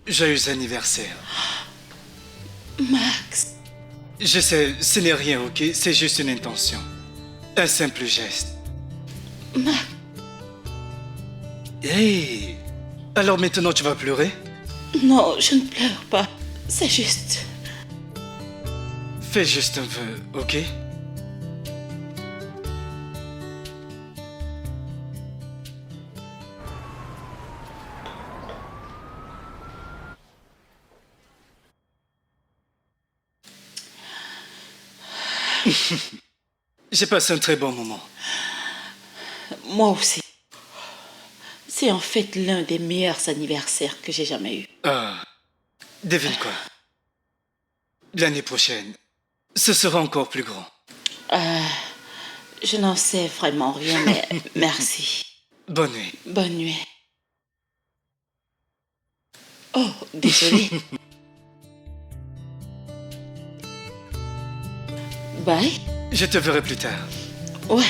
Joyeux anniversaire. Max, Je sais, ce n'est rien, ok? C'est juste une intention. Un simple geste. Max, Hey! Alors maintenant tu vas pleurer? non, je ne pleure pas. C'est juste... Fais juste un vœu, ok? J'ai passé un très bon moment. Moi aussi. C'est en fait l'un des meilleurs anniversaires que j'ai jamais eu. Ah, devine quoi? L'année prochaine, ce sera encore plus grand. Je n'en sais vraiment rien, mais merci. Bonne nuit. Bonne nuit. Oh, désolé. Bye. Je te verrai plus tard. Ouais,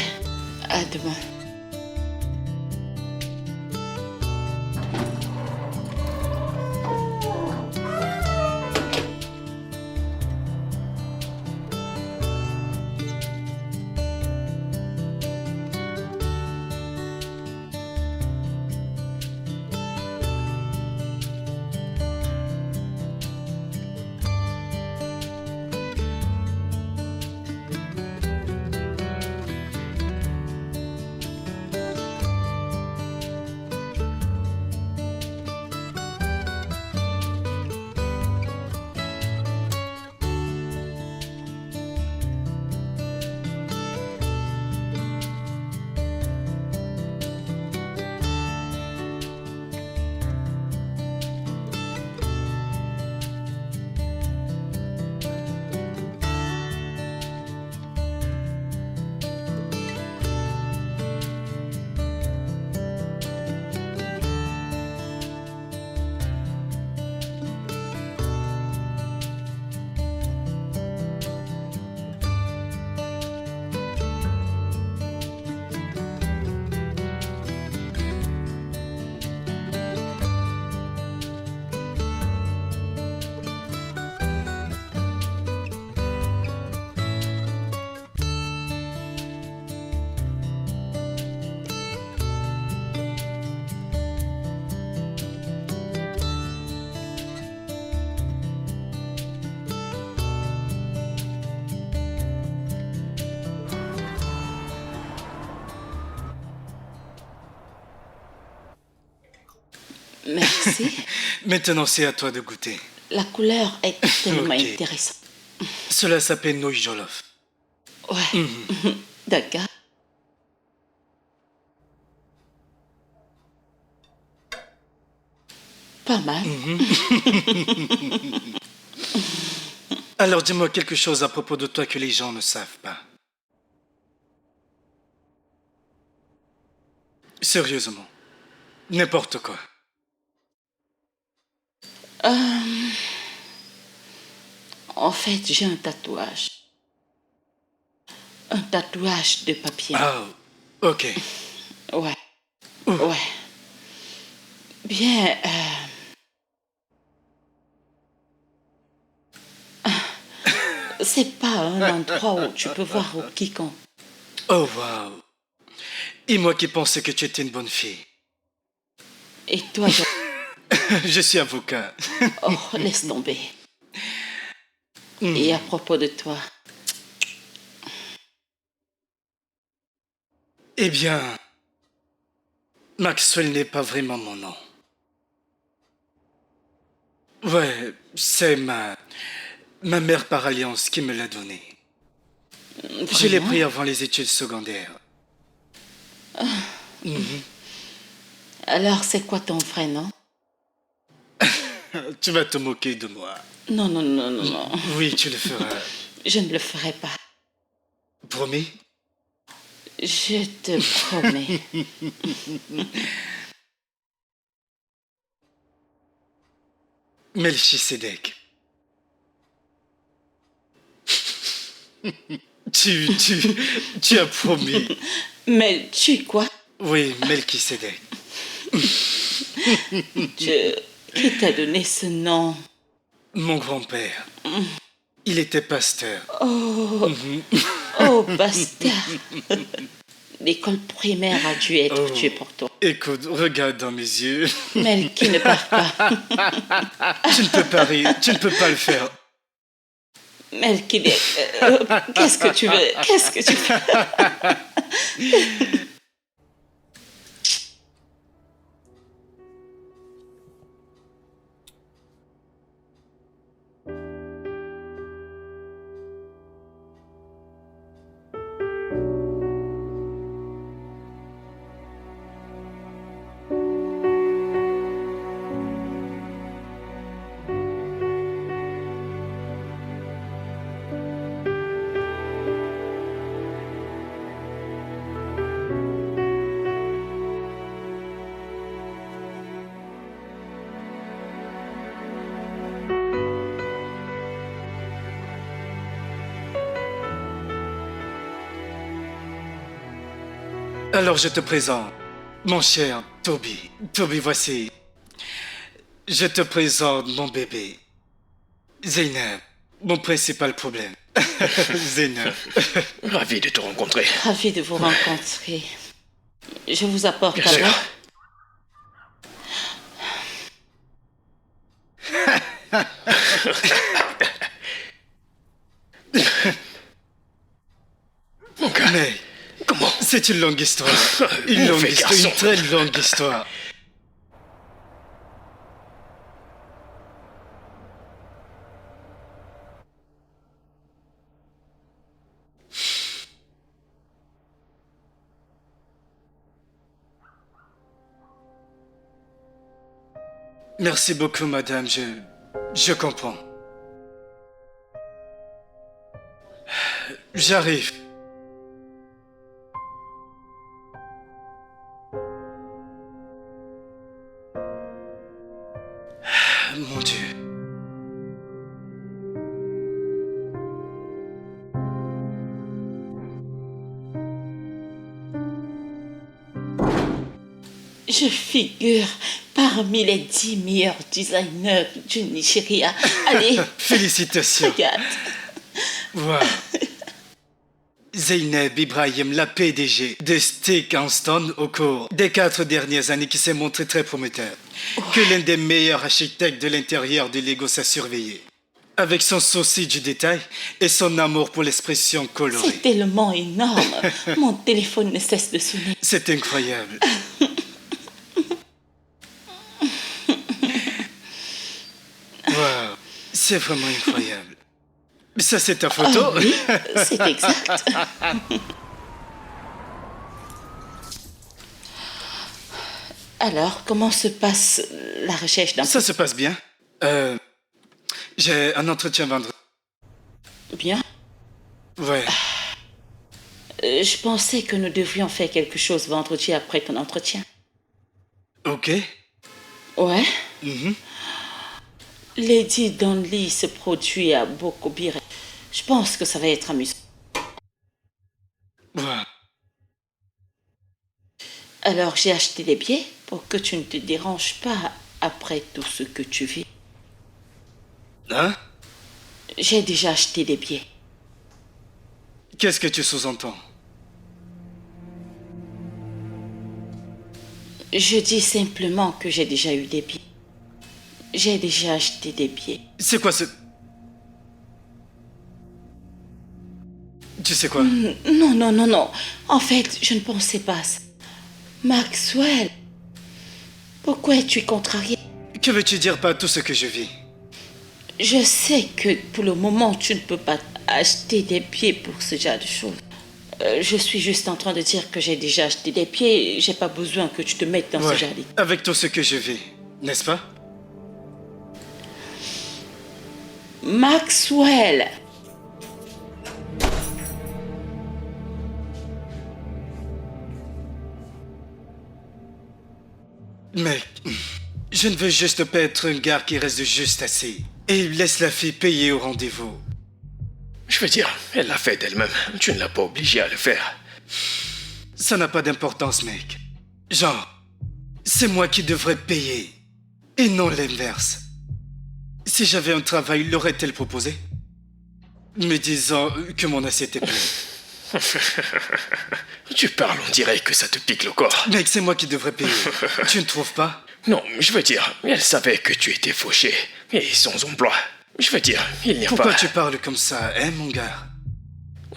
à demain. Merci. Maintenant, c'est à toi de goûter. La couleur est tellement Ok. intéressante. Cela s'appelle nouilles jollof. Ouais. D'accord. Pas mal. Alors dis-moi quelque chose à propos de toi que les gens ne savent pas. Sérieusement. N'importe quoi. En fait, j'ai un tatouage. Un tatouage de papier. Ah, ok. Ouais. Ouais. Bien. C'est pas un endroit où tu peux voir quiconque. Oh, wow. Et moi qui pensais que tu étais une bonne fille. Et toi, Je suis avocat. oh, laisse tomber. Et à propos de toi, Eh bien, Maxwell n'est pas vraiment mon nom. Ouais, c'est ma mère par alliance qui me l'a donné. Je l'ai vraiment? pris avant les études secondaires. Alors c'est quoi ton vrai nom? Tu vas te moquer de moi. Non, non, non, non, non. Oui, tu le feras. Je ne le ferai pas. Promis? Je te promets. Melchisedec. Tu as promis. Mais tu quoi? Oui, Melchisedec. Qui t'a donné ce nom? Mon grand-père. Il était pasteur. Oh, bastard. L'école primaire a dû être tuée pour toi. Écoute, regarde dans mes yeux. Mais qui ne parle pas. Tu ne peux pas rire, tu ne peux pas le faire. Mais qui qu'est-ce que tu veux? Qu'est-ce que tu fais? Alors je te présente, mon cher Toby. Toby, voici. Je te présente mon bébé. Zeynep, mon principal problème. Zeynep. Ravi de te rencontrer. Ravi de vous rencontrer. Je vous apporte Bien à sûr. boire. Mon gars, Mais comment? c'est une longue histoire. Une Mauvais longue histoire, garçon. une très longue histoire. Merci beaucoup, madame. Je comprends. J'arrive. Mon Dieu. Je figure parmi les 10 meilleurs designers du Nigeria. Allez, Félicitations. regarde. Wow. Zeynep Ibrahim, la PDG de Stick Stone au cours des 4 dernières années qui s'est montré très prometteur. Que l'un des meilleurs architectes de l'intérieur de Lego s'est surveillé. Avec son souci du détail et son amour pour l'expression colorée. C'est tellement énorme. Mon téléphone ne cesse de sonner. C'est incroyable. Wow, c'est vraiment incroyable. Ça, c'est ta photo? Ah oui, c'est exact. Alors, comment se passe la recherche d'un... Ça se passe bien. J'ai un entretien vendredi. Bien. Ouais. Je pensais que nous devrions faire quelque chose vendredi après ton entretien. Ok. Ouais. Mhm. Lady Donley se produit à Bokobire. Je pense que ça va être amusant. Ouais. Alors j'ai acheté des billets pour que tu ne te déranges pas après tout ce que tu vis. Hein? J'ai déjà acheté des billets. Qu'est-ce que tu sous-entends? Je dis simplement que j'ai déjà eu des billets. J'ai déjà acheté des billets. C'est quoi ce... Tu sais quoi? Non, non, non, non. En fait, je ne pensais pas à ça. Maxwell, pourquoi es-tu contrarié? Que veux-tu dire par tout ce que je vis? Je sais que pour le moment, tu ne peux pas acheter des billets pour ce genre de choses. Je suis juste en train de dire que j'ai déjà acheté des billets. J'ai pas besoin que tu te mettes dans Ouais, ce genre de... avec tout ce que je vis, n'est-ce pas? Maxwell! Mec, je ne veux juste pas être un gars qui reste juste assis et laisse la fille payer au rendez-vous. Je veux dire, elle l'a fait d'elle-même. Tu ne l'as pas obligée à le faire. Ça n'a pas d'importance, mec. Genre, c'est moi qui devrais payer et non l'inverse. Si j'avais un travail, l'aurait-elle proposé? Me disant que mon assiette est pleine. Tu parles, on dirait que ça te pique le corps. Mec, c'est moi qui devrais payer. Tu ne trouves pas? Non, je veux dire, elle savait que tu étais fauché et sans emploi. Je veux dire, il n'y a Pourquoi pas... tu parles comme ça, hein, mon gars?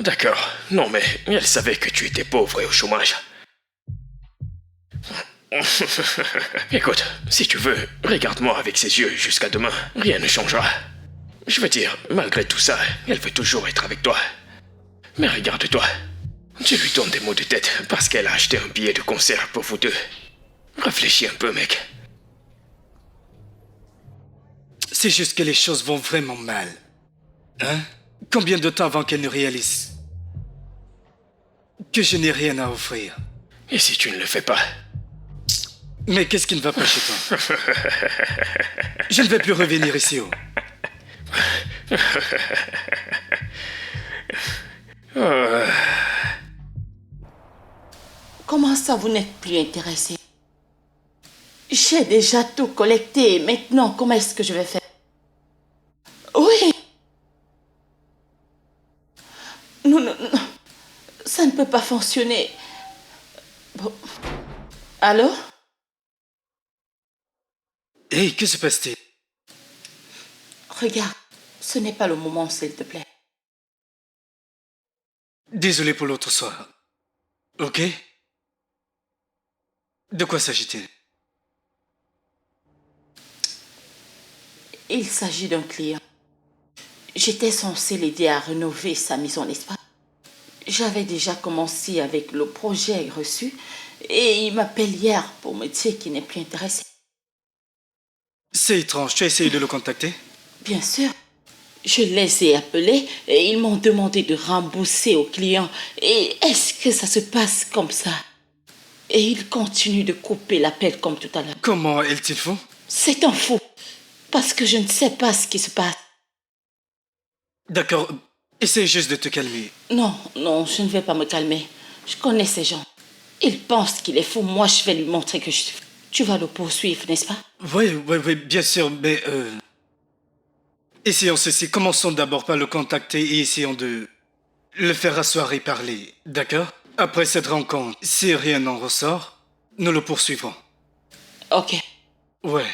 D'accord, non mais elle savait que tu étais pauvre et au chômage. Écoute, si tu veux, regarde-moi avec ses yeux jusqu'à demain. Rien ne changera. Je veux dire, malgré tout ça, elle veut toujours être avec toi. Mais regarde-toi. Tu lui donnes des maux de tête parce qu'elle a acheté un billet de concert pour vous deux. Réfléchis un peu, mec. C'est juste que les choses vont vraiment mal. Hein? Combien de temps avant qu'elle ne réalise que je n'ai rien à offrir? Et si tu ne le fais pas? Mais qu'est-ce qui ne va pas chez toi? Je ne vais plus revenir ici. Oh. Comment ça, vous n'êtes plus intéressé? J'ai déjà tout collecté. Maintenant, comment est-ce que je vais faire? Oui. Non, non, non. Ça ne peut pas fonctionner. Bon. Allô? Hey, que se passe-t-il? Regarde, ce n'est pas le moment, s'il te plaît. Désolé pour l'autre soir. Ok? De quoi s'agit-il? Il s'agit d'un client. J'étais censée l'aider à rénover sa maison, n'est-ce pas? J'avais déjà commencé avec le projet reçu et il m'appelle hier pour me dire qu'il n'est plus intéressé. C'est étrange, tu as essayé de le contacter? Bien sûr. Je les ai appelés et ils m'ont demandé de rembourser au client. Et est-ce que ça se passe comme ça? Et ils continuent de couper l'appel comme tout à l'heure. Comment est-il fou? C'est un fou. Parce que je ne sais pas ce qui se passe. D'accord, essaye juste de te calmer. Non, non, je ne vais pas me calmer. Je connais ces gens. Ils pensent qu'il est fou. Moi, je vais lui montrer que je suis fou. Tu vas le poursuivre, n'est-ce pas? Oui, bien sûr, mais essayons ceci. Commençons d'abord par le contacter et essayons de le faire asseoir et parler, d'accord? Après cette rencontre, si rien n'en ressort, nous le poursuivrons. Ok. Ouais.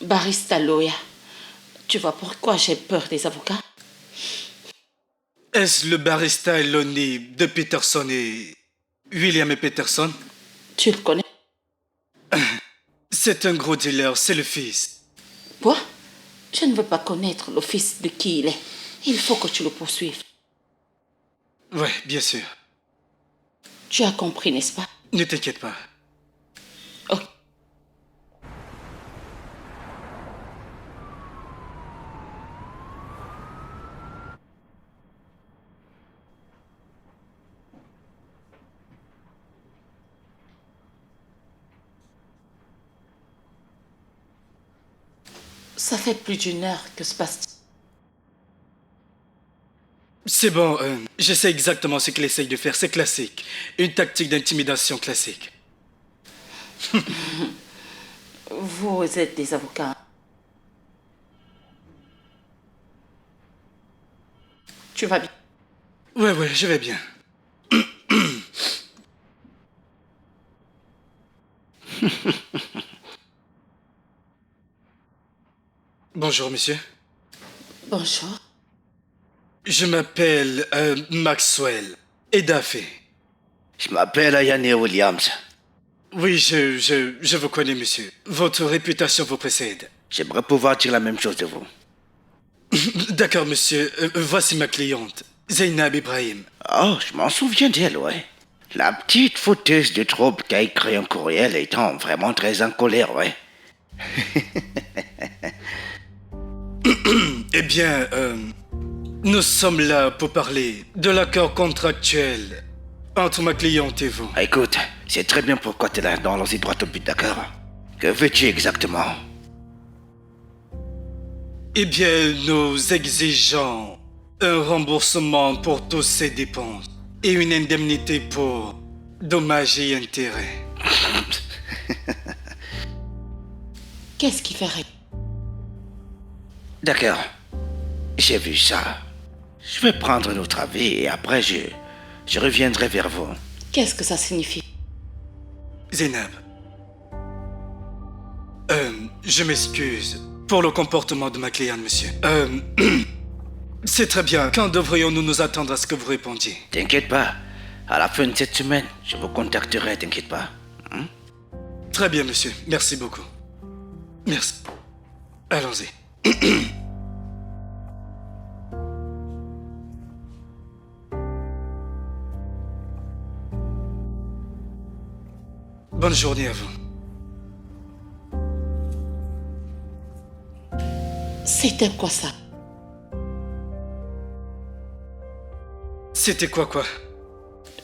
Barista Loya, tu vois pourquoi j'ai peur des avocats? Est-ce le barista Lonnie de Peterson et William et Peterson? Tu le connais? C'est un gros dealer, c'est le fils. Quoi? Je ne veux pas connaître le fils de qui il est. Il faut que tu le poursuives. Ouais, bien sûr. Tu as compris, n'est-ce pas? Ne t'inquiète pas. Ok. Ça fait plus d'1 heure que se passe-t-il? C'est bon, je sais exactement ce qu'il essaye de faire, c'est classique. Une tactique d'intimidation classique. Vous êtes des avocats. Tu vas bien? Ouais, je vais bien. Bonjour, monsieur. Bonjour. Je m'appelle Maxwell Edafé. Je m'appelle Ayane Williams. Oui, je vous connais, monsieur. Votre réputation vous précède. J'aimerais pouvoir dire la même chose de vous. D'accord, monsieur. Voici ma cliente, Zainab Ibrahim. Oh, je m'en souviens d'elle, ouais. La petite fauteuse de trouble qui a écrit un courriel étant vraiment très en colère, ouais. Eh bien, nous sommes là pour parler de l'accord contractuel entre ma cliente et vous. Écoute, c'est très bien pourquoi t'es là, dans allons-y droit au but, d'accord? Que veux-tu exactement? Eh bien, nous exigeons un remboursement pour toutes ces dépenses et une indemnité pour dommages et intérêts. Qu'est-ce qui fait rire? D'accord. J'ai vu ça. Je vais prendre un autre avis et après je reviendrai vers vous. Qu'est-ce que ça signifie? Zainab, je m'excuse pour le comportement de ma cliente, monsieur. C'est très bien. Quand devrions-nous nous attendre à ce que vous répondiez? T'inquiète pas. À la fin de cette semaine, je vous contacterai, t'inquiète pas. Très bien, monsieur. Merci beaucoup. Merci. Allons-y. Bonne journée à vous. C'était quoi ça? C'était quoi?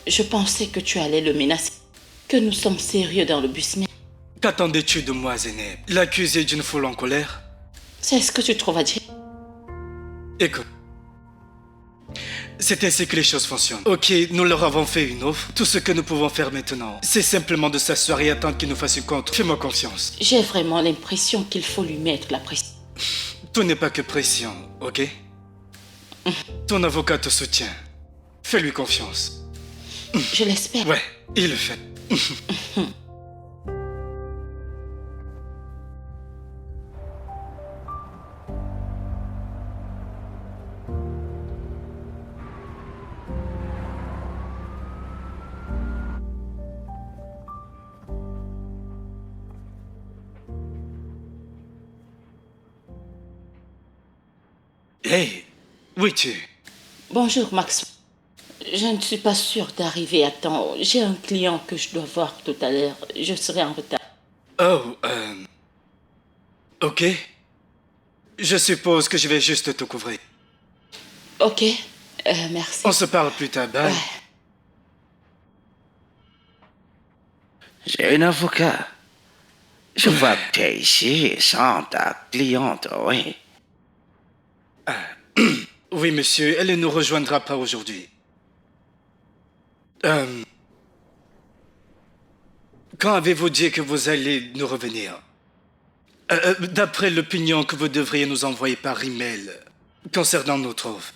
Je pensais que tu allais le menacer. Que nous sommes sérieux dans le bus, mais Qu'attendais-tu de moi, Zainab? L'accuser d'une foule en colère? c'est ce que tu trouves à dire? Écoute. C'est ainsi que les choses fonctionnent. Ok, nous leur avons fait une offre. Tout ce que nous pouvons faire maintenant, c'est simplement de s'asseoir et attendre qu'ils nous fassent une contre. Fais-moi confiance. J'ai vraiment l'impression qu'il faut lui mettre la pression. Tout n'est pas que pression, ok? Ton avocat te soutient. Fais-lui confiance. Je l'espère. Ouais, il le fait. Hey, où es-tu? Bonjour, Max. Je ne suis pas sûre d'arriver à temps. J'ai un client que je dois voir tout à l'heure. Je serai en retard. Oh, ok. Je suppose que je vais juste te couvrir. Ok, merci. On se parle plus tard, bye. Ouais. J'ai un avocat. Je vois que tu es ici sans ta cliente, oui. Oui, monsieur, elle ne nous rejoindra pas aujourd'hui. Quand avez-vous dit que vous allez nous revenir? D'après l'opinion que vous devriez nous envoyer par email concernant notre offre.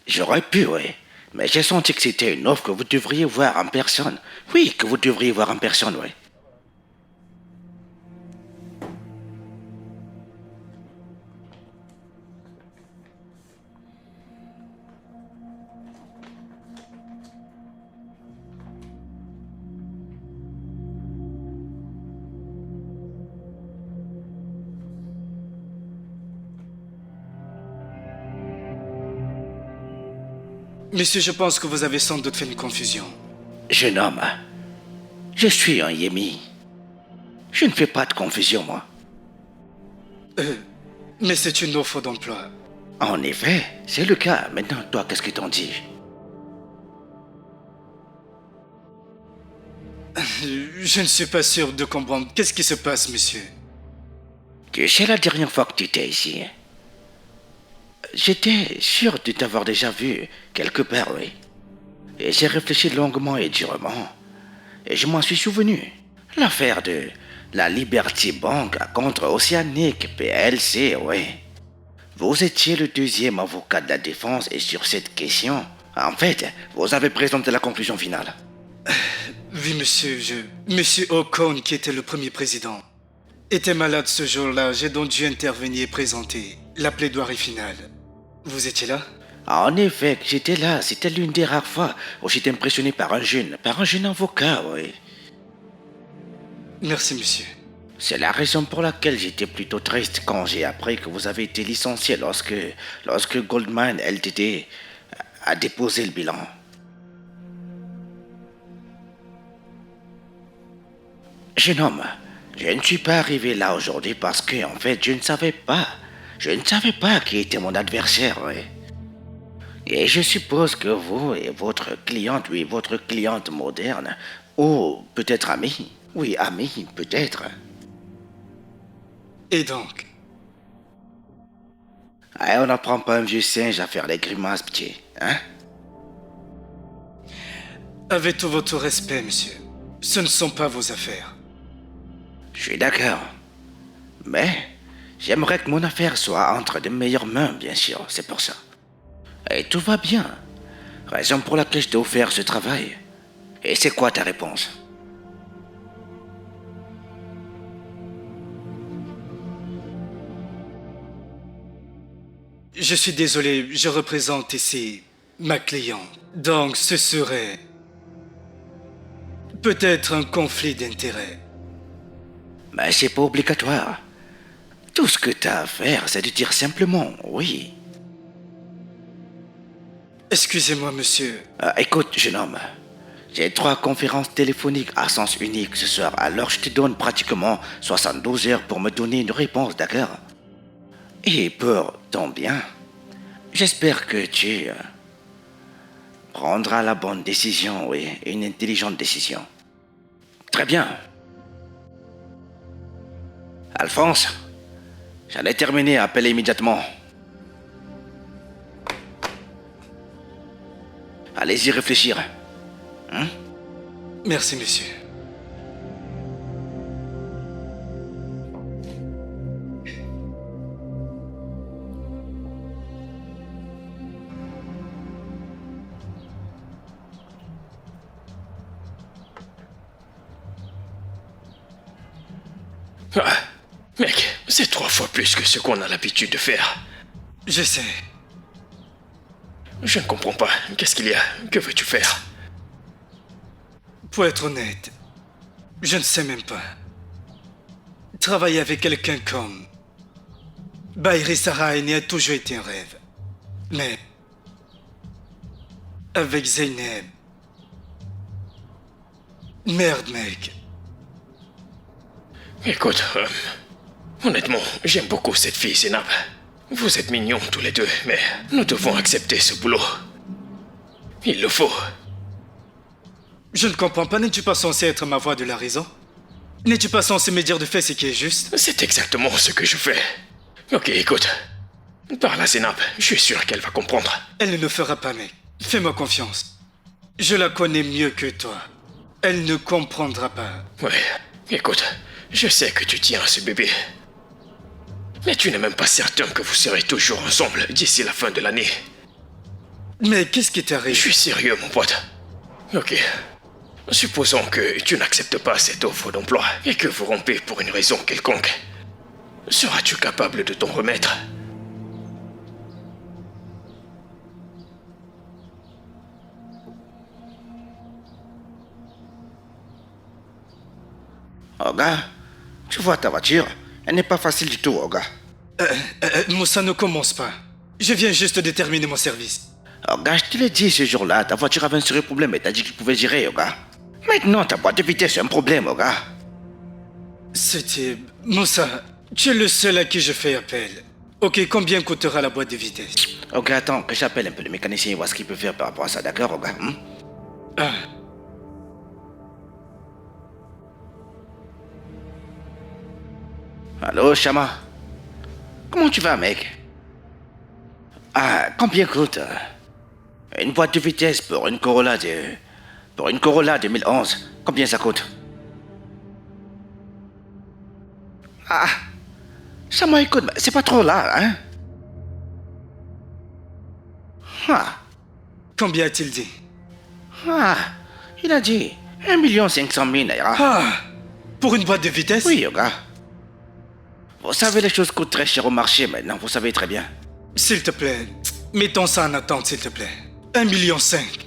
J'aurais pu, oui. Mais j'ai senti que c'était une offre que vous devriez voir en personne. Oui, que vous devriez voir en personne, oui. Monsieur, je pense que vous avez sans doute fait une confusion. Jeune homme, je suis un yémi. Je ne fais pas de confusion, moi. Mais c'est une offre d'emploi. En effet, c'est le cas. Maintenant, toi, qu'est-ce que t'en dis? Je ne suis pas sûr de comprendre. Qu'est-ce qui se passe, monsieur? Tu sais, la dernière fois que tu étais ici, j'étais sûr de t'avoir déjà vu quelque part, oui. Et j'ai réfléchi longuement et durement. Et je m'en suis souvenu. L'affaire de la Liberty Bank contre Oceanic PLC, oui. Vous étiez le deuxième avocat de la défense et sur cette question, en fait, vous avez présenté la conclusion finale. Oui, monsieur, Monsieur Ocon, qui était le premier président, était malade ce jour-là. J'ai donc dû intervenir et présenter la plaidoirie finale. Vous étiez là? En effet, j'étais là. C'était l'une des rares fois où j'étais impressionné par un jeune avocat, oui. Merci, monsieur. C'est la raison pour laquelle j'étais plutôt triste quand j'ai appris que vous avez été licencié lorsque Goldman LTD a déposé le bilan. Jeune homme, je ne suis pas arrivé là aujourd'hui parce que, en fait, je ne savais pas qui était mon adversaire, oui. Et je suppose que vous et votre cliente moderne, ou peut-être amie, oui, amie, peut-être. Et donc? On n'apprend pas un vieux singe à faire les grimaces, petit, hein? Avec tout votre respect, monsieur, ce ne sont pas vos affaires. Je suis d'accord. Mais j'aimerais que mon affaire soit entre de meilleures mains, bien sûr, c'est pour ça. Et tout va bien. Raison pour laquelle je t'ai offert ce travail. Et c'est quoi ta réponse? Je suis désolé, je représente ici ma cliente. Donc ce serait peut-être un conflit d'intérêts. Mais c'est pas obligatoire. Tout ce que t'as à faire, c'est de dire simplement oui. Excusez-moi, monsieur. Écoute, jeune homme, j'ai 3 conférences téléphoniques à sens unique ce soir, alors je te donne pratiquement 72 heures pour me donner une réponse, d'accord? Et pour ton bien, j'espère que tu prendras la bonne décision, oui, une intelligente décision. Très bien. Alphonse, j'en ai terminé, appelle immédiatement. Allez-y réfléchir. Hein? Merci, monsieur. Ah, mec, c'est 3 fois plus que ce qu'on a l'habitude de faire. Je sais. Je ne comprends pas. Qu'est-ce qu'il y a? Que veux-tu faire? Pour être honnête, je ne sais même pas. Travailler avec quelqu'un comme Bahiri Sarahini a toujours été un rêve. Mais avec Zeynep... Merde, mec. Écoute, honnêtement, j'aime beaucoup cette fille, Zénab. Vous êtes mignons tous les deux, mais nous devons accepter ce boulot. Il le faut. Je ne comprends pas, n'es-tu pas censé être ma voix de la raison? N'es-tu pas censé me dire de faire ce qui est juste? C'est exactement ce que je fais. Ok, écoute. Parle à Zénab, je suis sûr qu'elle va comprendre. Elle ne le fera pas, mec. Fais-moi confiance. Je la connais mieux que toi. Elle ne comprendra pas. Ouais, écoute, je sais que tu tiens à ce bébé. Mais tu n'es même pas certain que vous serez toujours ensemble d'ici la fin de l'année. Mais qu'est-ce qui t'arrive? Je suis sérieux, mon pote. Ok. Supposons que tu n'acceptes pas cette offre d'emploi et que vous rompez pour une raison quelconque. Seras-tu capable de t'en remettre? Oga, tu vois ta voiture? Elle n'est pas facile du tout, Oga. Moussa, ne commence pas. Je viens juste de terminer mon service. Oga, je te l'ai dit ce jour-là, ta voiture avait un sérieux problème et t'as dit qu'il pouvait gérer, Oga. Maintenant, ta boîte de vitesse est un problème, Oga. C'était... Moussa, tu es le seul à qui je fais appel. Ok, combien coûtera la boîte de vitesse? Oga, attends, que j'appelle un peu le mécanicien et voir ce qu'il peut faire par rapport à ça, d'accord, Oga? Ah. Allô, Chama? Comment tu vas, mec? Ah, combien coûte une boîte de vitesse pour une Corolla de... Pour une Corolla 2011, combien ça coûte? Ah, ça m'écoute, c'est pas trop là, hein? Ah, Combien a-t-il dit? ah, il a dit 1 500 000 naira. Ah, pour une boîte de vitesse? Oui, Yoga. Vous savez, les choses coûtent très cher au marché maintenant, vous savez très bien. S'il te plaît, mettons ça en attente, s'il te plaît. 1,5 million.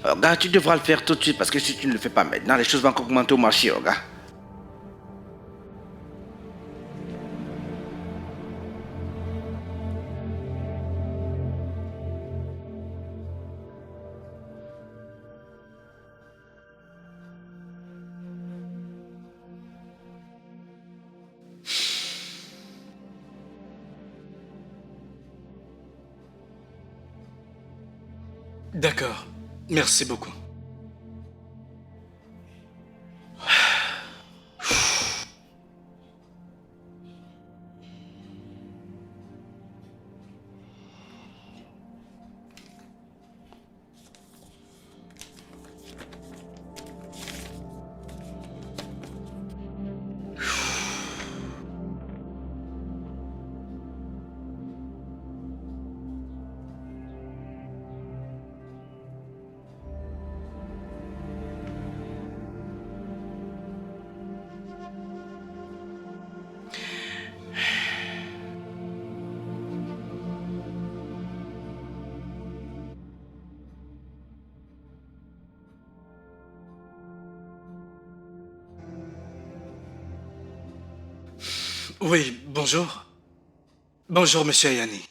Yoga, tu devras le faire tout de suite parce que si tu ne le fais pas maintenant, les choses vont augmenter au marché, Yoga. D'accord. Merci beaucoup. Oui, bonjour. Bonjour, monsieur Ayani.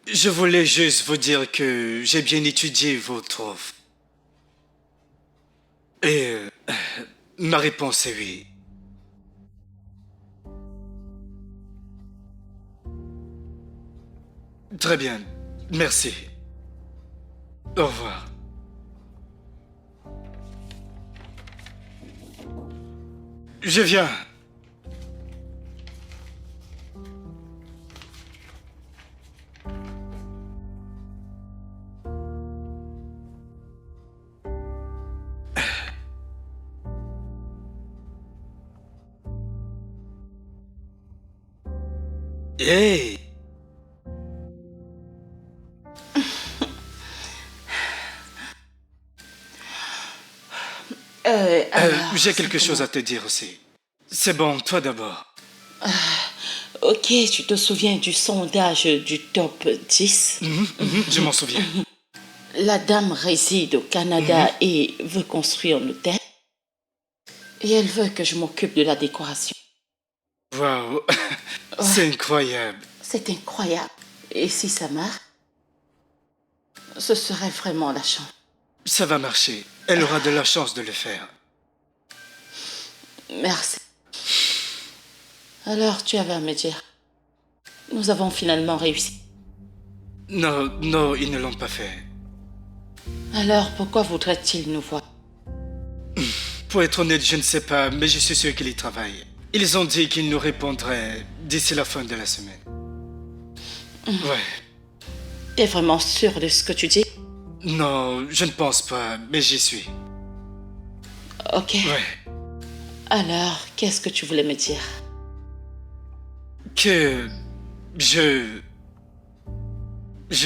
Je voulais juste vous dire que j'ai bien étudié votre offre. Et ma réponse est oui. Très bien. Merci. Au revoir. Je viens. Hey! J'ai quelque chose à te dire aussi. C'est bon, toi d'abord. Ok, tu te souviens du sondage du top 10? Je m'en souviens. La dame réside au Canada et veut construire un hôtel. Et elle veut que je m'occupe de la décoration. Waouh! C'est incroyable. C'est incroyable. Et si ça marche, ce serait vraiment la chance. Ça va marcher. Elle aura de la chance de le faire. Merci. Alors, tu avais à me dire. Nous avons finalement réussi. Non, non, ils ne l'ont pas fait. Alors, pourquoi voudrait-il nous voir? Pour être honnête, je ne sais pas, mais je suis sûr qu'ils y travaillent. Ils ont dit qu'ils nous répondraient d'ici la fin de la semaine. Ouais. T'es vraiment sûr de ce que tu dis? Non, je ne pense pas, mais j'y suis. Ok. Ouais. Alors, qu'est-ce que tu voulais me dire? Que je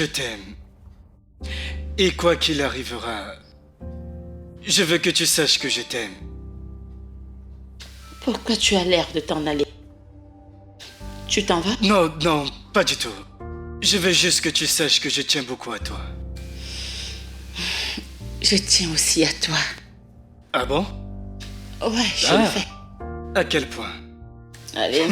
t'aime. Et quoi qu'il arrivera, je veux que tu saches que je t'aime. Pourquoi tu as l'air de t'en aller? Tu t'en vas? Non, non, pas du tout. Je veux juste que tu saches que je tiens beaucoup à toi. Je tiens aussi à toi. Ah bon? Ouais, je le fais. À quel point? Allez.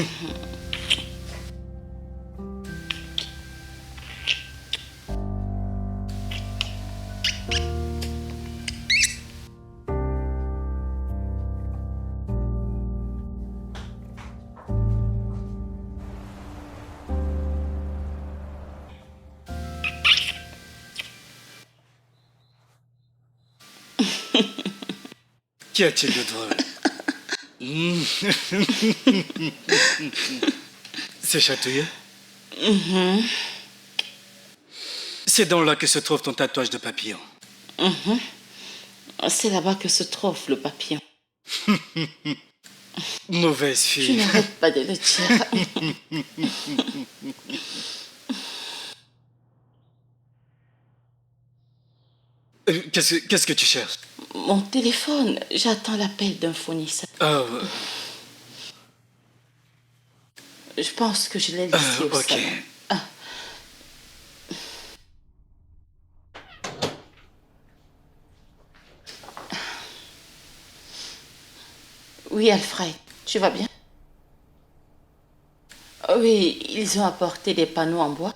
Qu'y a-t-il de drôle? C'est chatouilleux? C'est donc là que se trouve ton tatouage de papillon. C'est là-bas que se trouve le papillon. Mauvaise Je fille. n'arrête pas de le dire. Qu'est-ce que tu cherches? Mon téléphone, j'attends l'appel d'un fournisseur. Oh, Je pense que je l'ai laissé au ok. salon. Ah. Oui, Alfred, tu vas bien? Oui, ils ont apporté des panneaux en bois.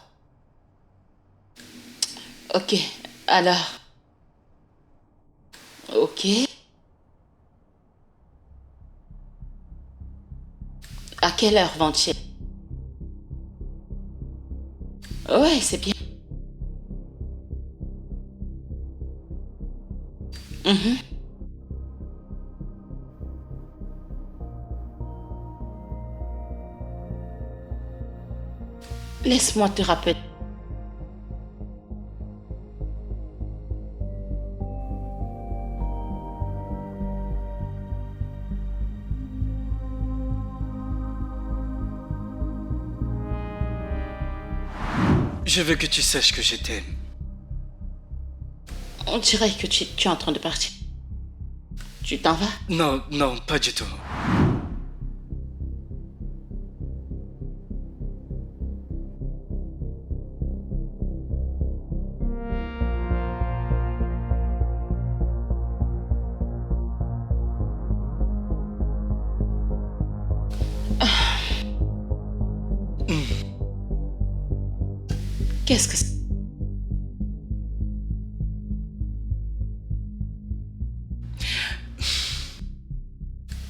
Ok, alors. Ok. À quelle heure vont-ils? Ouais, c'est bien. Laisse-moi te rappeler. je veux que tu saches que je t'aime. On dirait que tu es en train de partir. Tu t'en vas? Non, non, pas du tout. Qu'est-ce que c'est?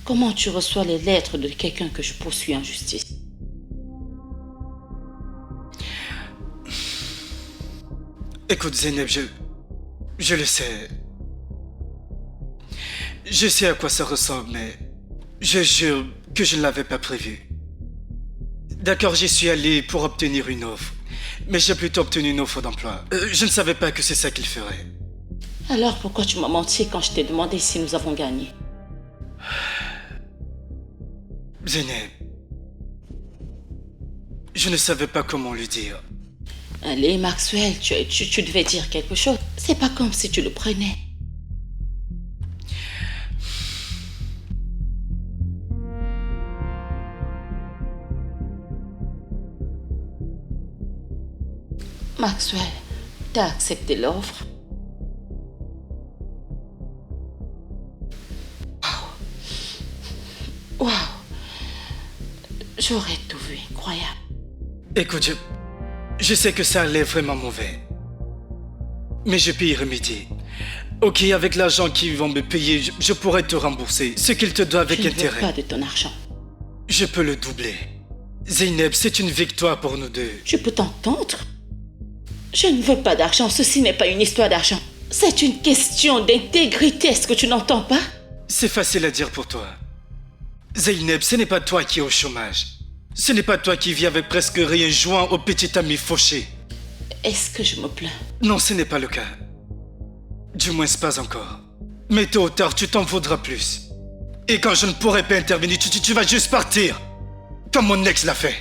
Comment tu reçois les lettres de quelqu'un que je poursuis en justice? Écoute, Zeynep, je le sais. Je sais à quoi ça ressemble, mais je jure que je ne l'avais pas prévu. D'accord, j'y suis allé pour obtenir une offre. Mais j'ai plutôt obtenu une offre d'emploi. Je ne savais pas que c'est ça qu'il ferait. Alors pourquoi tu m'as menti quand je t'ai demandé si nous avons gagné? Zeynep, je ne savais pas comment lui dire. Allez, Maxwell, tu devais dire quelque chose. C'est pas comme si tu le prenais. Maxwell, t'as accepté l'offre? Waouh! Waouh! J'aurais tout vu, incroyable. Écoute, je sais que ça allait vraiment mauvais. Mais je peux y remédier. Ok, avec l'argent qu'ils vont me payer, je pourrais te rembourser ce qu'ils te doivent avec Je ne veux intérêt. pas de ton argent. Je peux le doubler. Zeynep, c'est une victoire pour nous deux. Tu peux t'entendre? Je ne veux pas d'argent, ceci n'est pas une histoire d'argent. C'est une question d'intégrité, est-ce que tu n'entends pas? C'est facile à dire pour toi. Zeynep, ce n'est pas toi qui es au chômage. Ce n'est pas toi qui vis avec presque rien jouant au petit ami fauché. Est-ce que je me plains? Non, ce n'est pas le cas. Du moins, pas encore. Mais tôt ou tard, tu t'en voudras plus. Et quand je ne pourrai pas intervenir, tu vas juste partir. Comme mon ex l'a fait.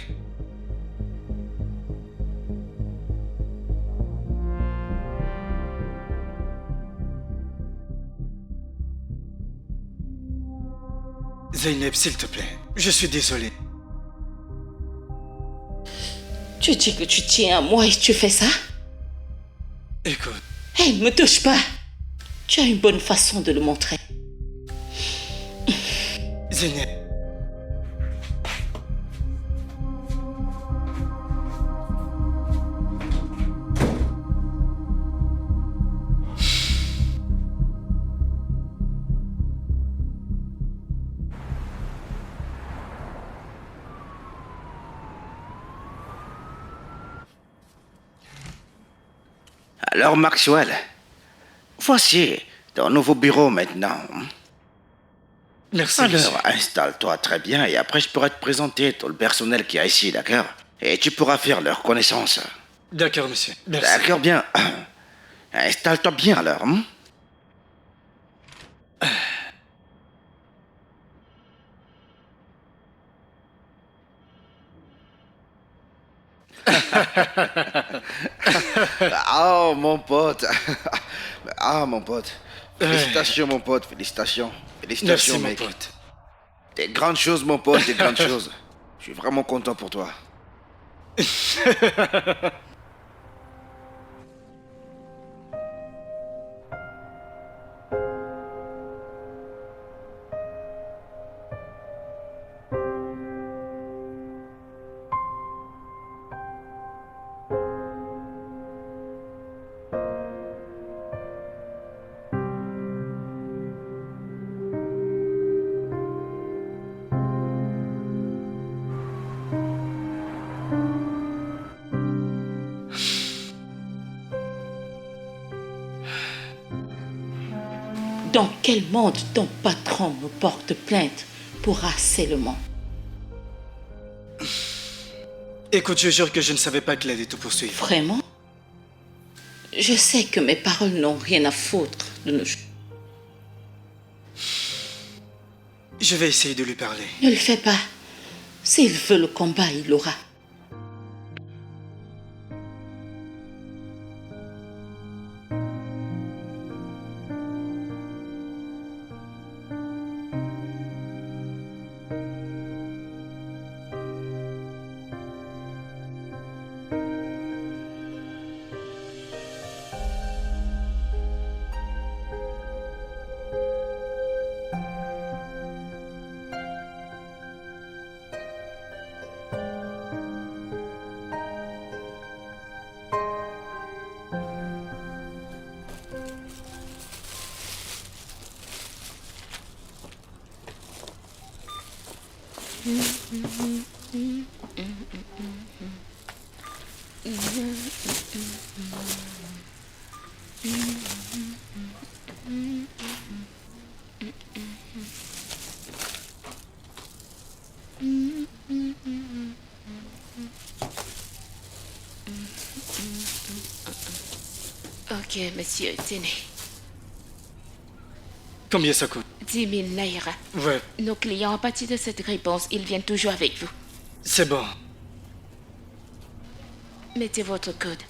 Zeynep, s'il te plaît, je suis désolé. Tu dis que tu tiens à moi et tu fais ça? Écoute, Hey, me touche pas! Tu as une bonne façon de le montrer. Zeynep. Alors, Maxwell, voici ton nouveau bureau maintenant. Merci, Alors, monsieur. installe-toi très bien et après je pourrai te présenter tout le personnel qui est ici, d'accord? Et tu pourras faire leur connaissance. D'accord, monsieur. Merci. D'accord, bien. Installe-toi bien alors. Hein? Oh, mon pote. Ah, mon pote. Félicitations, mon pote. Félicitations. Félicitations, Merci, mon mec. pote. Des grandes choses, mon pote, des grandes choses. Je suis vraiment content pour toi. Dans quel monde ton patron me porte plainte pour harcèlement? Écoute, je jure que je ne savais pas qu'il allait te poursuivre. Vraiment? Je sais que mes paroles n'ont rien à foutre de nos jours. Je vais essayer de lui parler. Ne le fais pas. S'il veut le combat, il l'aura. Ok, monsieur, tenez. Combien ça coûte? 10 000 naira. Ouais, Nos clients, à partir de cette réponse, ils viennent toujours avec vous. c'est bon. Mettez votre code.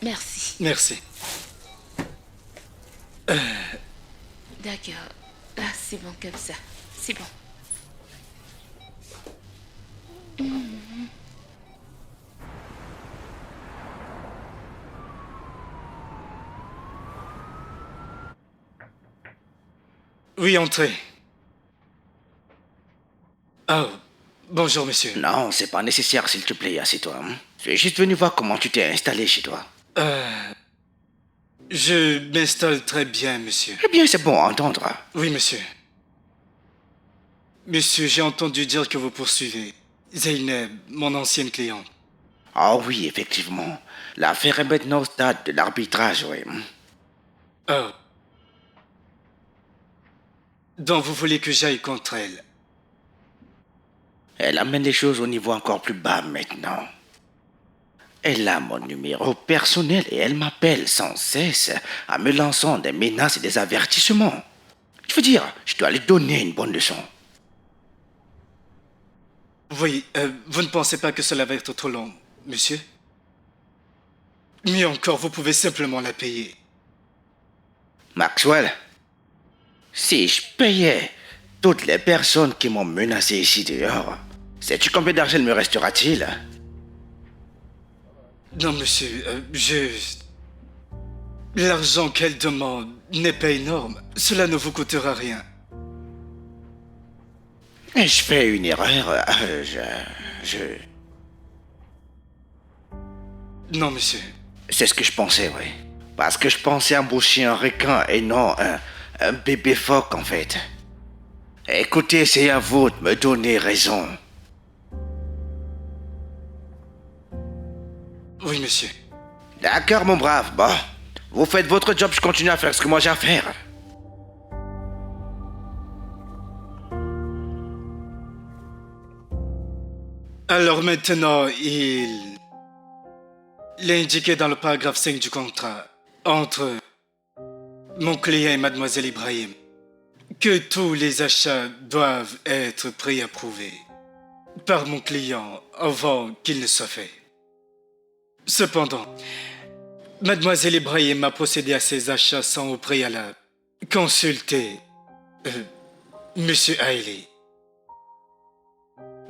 Merci. Merci. D'accord. Ah, c'est bon comme ça. C'est bon. Oui, entrez. Oh, bonjour, monsieur. Non, c'est pas nécessaire, s'il te plaît, assieds-toi. Hein? Je suis juste venu voir comment tu t'es installé chez toi. Je m'installe très bien, monsieur. Eh bien, c'est bon à entendre. Oui, monsieur. Monsieur, j'ai entendu dire que vous poursuivez Zeynep, mon ancienne cliente. Ah oui, effectivement. L'affaire est maintenant au stade de l'arbitrage, oui. Oh. Donc vous voulez que j'aille contre elle? Elle amène les choses au niveau encore plus bas maintenant. Elle a mon numéro personnel et elle m'appelle sans cesse en me lançant des menaces et des avertissements. Je veux dire, je dois lui donner une bonne leçon. Oui, vous ne pensez pas que cela va être trop long, monsieur? Mieux encore, vous pouvez simplement la payer. Maxwell, si je payais toutes les personnes qui m'ont menacé ici dehors, sais-tu combien d'argent me restera-t-il? Non, monsieur, l'argent qu'elle demande n'est pas énorme. Cela ne vous coûtera rien. Et je fais une erreur. Non, monsieur. C'est ce que je pensais, oui. Parce que je pensais embaucher un requin et non un bébé phoque, en fait. Écoutez, c'est à vous de me donner raison. Oui, monsieur. D'accord, mon brave. Bon, vous faites votre job, je continue à faire ce que moi j'ai à faire. Alors maintenant, il est indiqué dans le paragraphe 5 du contrat entre mon client et mademoiselle Ibrahim que tous les achats doivent être préapprouvés par mon client avant qu'ils ne soient faits. Cependant, mademoiselle Ibrahim a procédé à ces achats sans au préalable consulter Monsieur Hailey.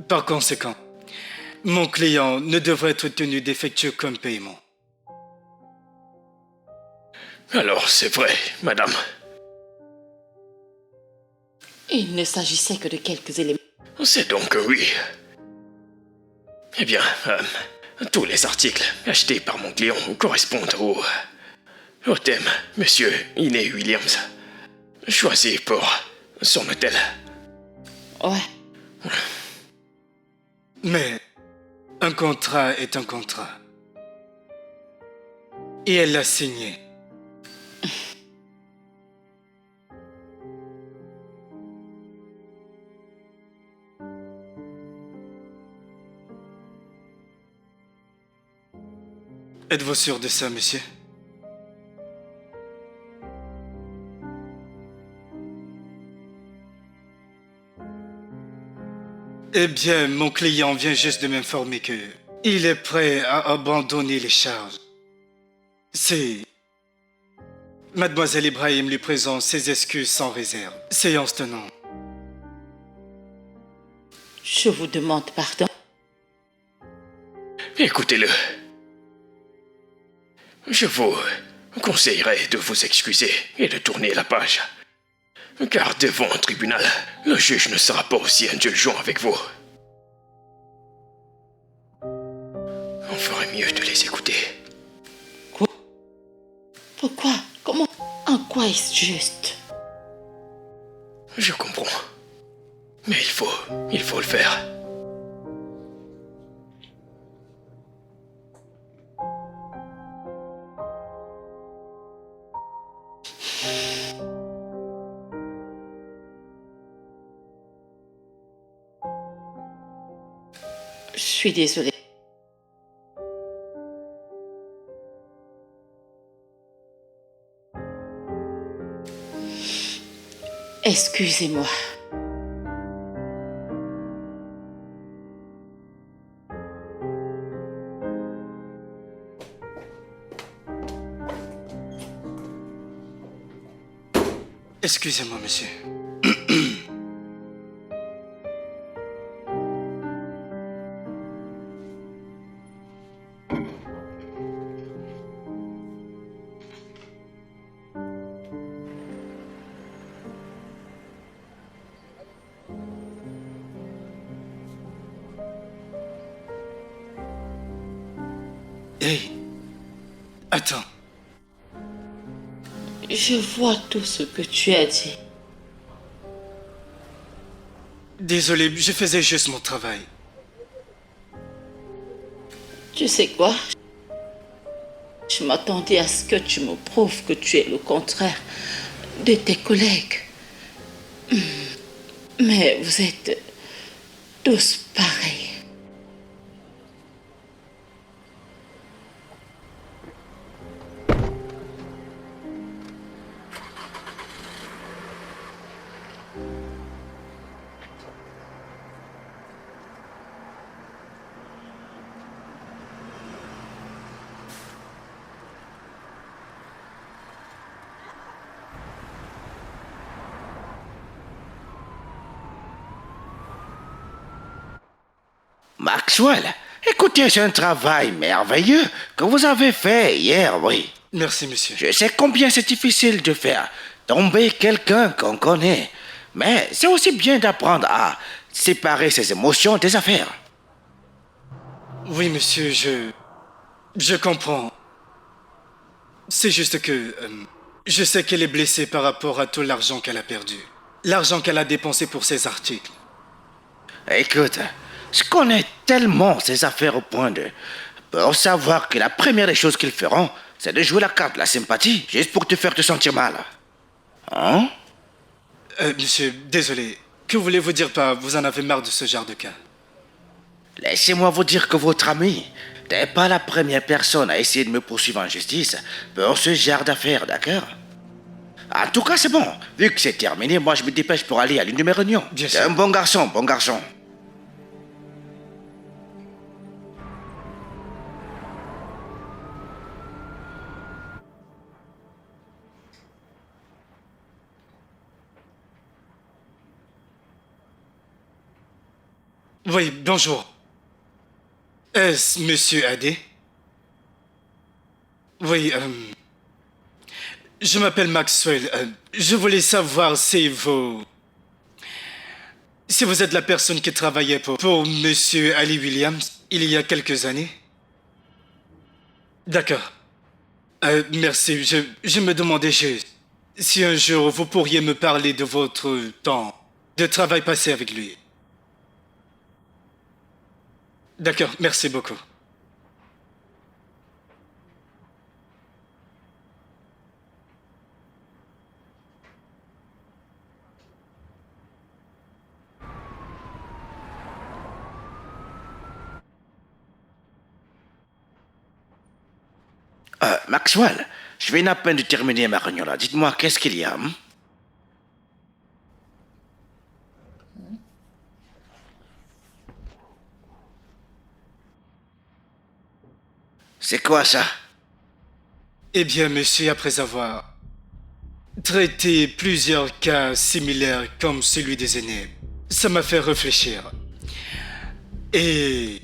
Par conséquent, mon client ne devrait être tenu d'effectuer comme paiement. Alors c'est vrai, madame. Il ne s'agissait que de quelques éléments. C'est donc oui. Eh bien, tous les articles achetés par mon client correspondent au thème Monsieur Iné Williams, choisi pour son hôtel. Ouais. Mais un contrat est un contrat. Et elle l'a signé. Êtes-vous sûr de ça, monsieur? Eh bien, mon client vient juste de m'informer que il est prêt à abandonner les charges. C'est... Mademoiselle Ibrahim lui présente ses excuses sans réserve. Séance tenante. Je vous demande pardon. Écoutez-le. Je vous conseillerais de vous excuser et de tourner la page. Car devant un tribunal, le juge ne sera pas aussi indulgent avec vous. On ferait mieux de les écouter. Quoi? Pourquoi? Comment? En quoi est-ce juste? Je comprends. Mais il faut le faire. Je suis désolée. Excusez-moi. Excusez-moi, monsieur. Hey, attends. Je vois tout ce que tu as dit. Désolé, je faisais juste mon travail. Tu sais quoi? Je m'attendais à ce que tu me prouves que tu es le contraire de tes collègues. Mais vous êtes tous pareils. Maxwell, écoutez, c'est un travail merveilleux que vous avez fait hier, oui. Merci, monsieur. Je sais combien c'est difficile de faire tomber quelqu'un qu'on connaît, mais c'est aussi bien d'apprendre à séparer ses émotions des affaires. Oui, monsieur, je comprends. C'est juste que je sais qu'elle est blessée par rapport à tout l'argent qu'elle a perdu. L'argent qu'elle a dépensé pour ses articles. Écoute, je connais tellement ces affaires au point de pour savoir que la première des choses qu'ils feront, c'est de jouer la carte de la sympathie, juste pour te faire te sentir mal. Hein? Monsieur, désolé. Que voulez-vous dire par vous en avez marre de ce genre de cas? Laissez-moi vous dire que votre ami n'est pas la première personne à essayer de me poursuivre en justice pour ce genre d'affaires, d'accord? En tout cas, c'est bon. Vu que c'est terminé, moi je me dépêche pour aller à l'une de mes réunions. Bien C'est sûr. un bon garçon, bon garçon. Oui, bonjour. Est-ce Monsieur Adé? Oui, je m'appelle Maxwell. Je voulais savoir si vous... Si vous êtes la personne qui travaillait pour Monsieur Ali Williams il y a quelques années. D'accord. Merci. Je me demandais juste si un jour vous pourriez me parler de votre temps de travail passé avec lui. D'accord, merci beaucoup. Maxwell, je viens à peine de terminer ma réunion là. Dites-moi, qu'est-ce qu'il y a? C'est quoi ça? Eh bien, monsieur, après avoir traité plusieurs cas similaires comme celui des aînés, ça m'a fait réfléchir. Et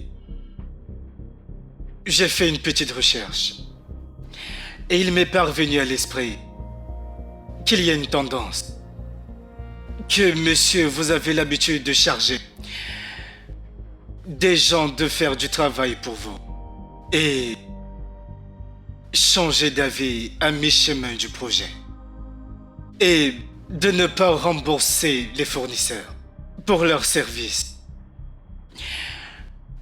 j'ai fait une petite recherche. Et il m'est parvenu à l'esprit qu'il y a une tendance. Que, monsieur, vous avez l'habitude de charger des gens de faire du travail pour vous. Et changer d'avis à mi-chemin du projet. Et de ne pas rembourser les fournisseurs pour leurs services.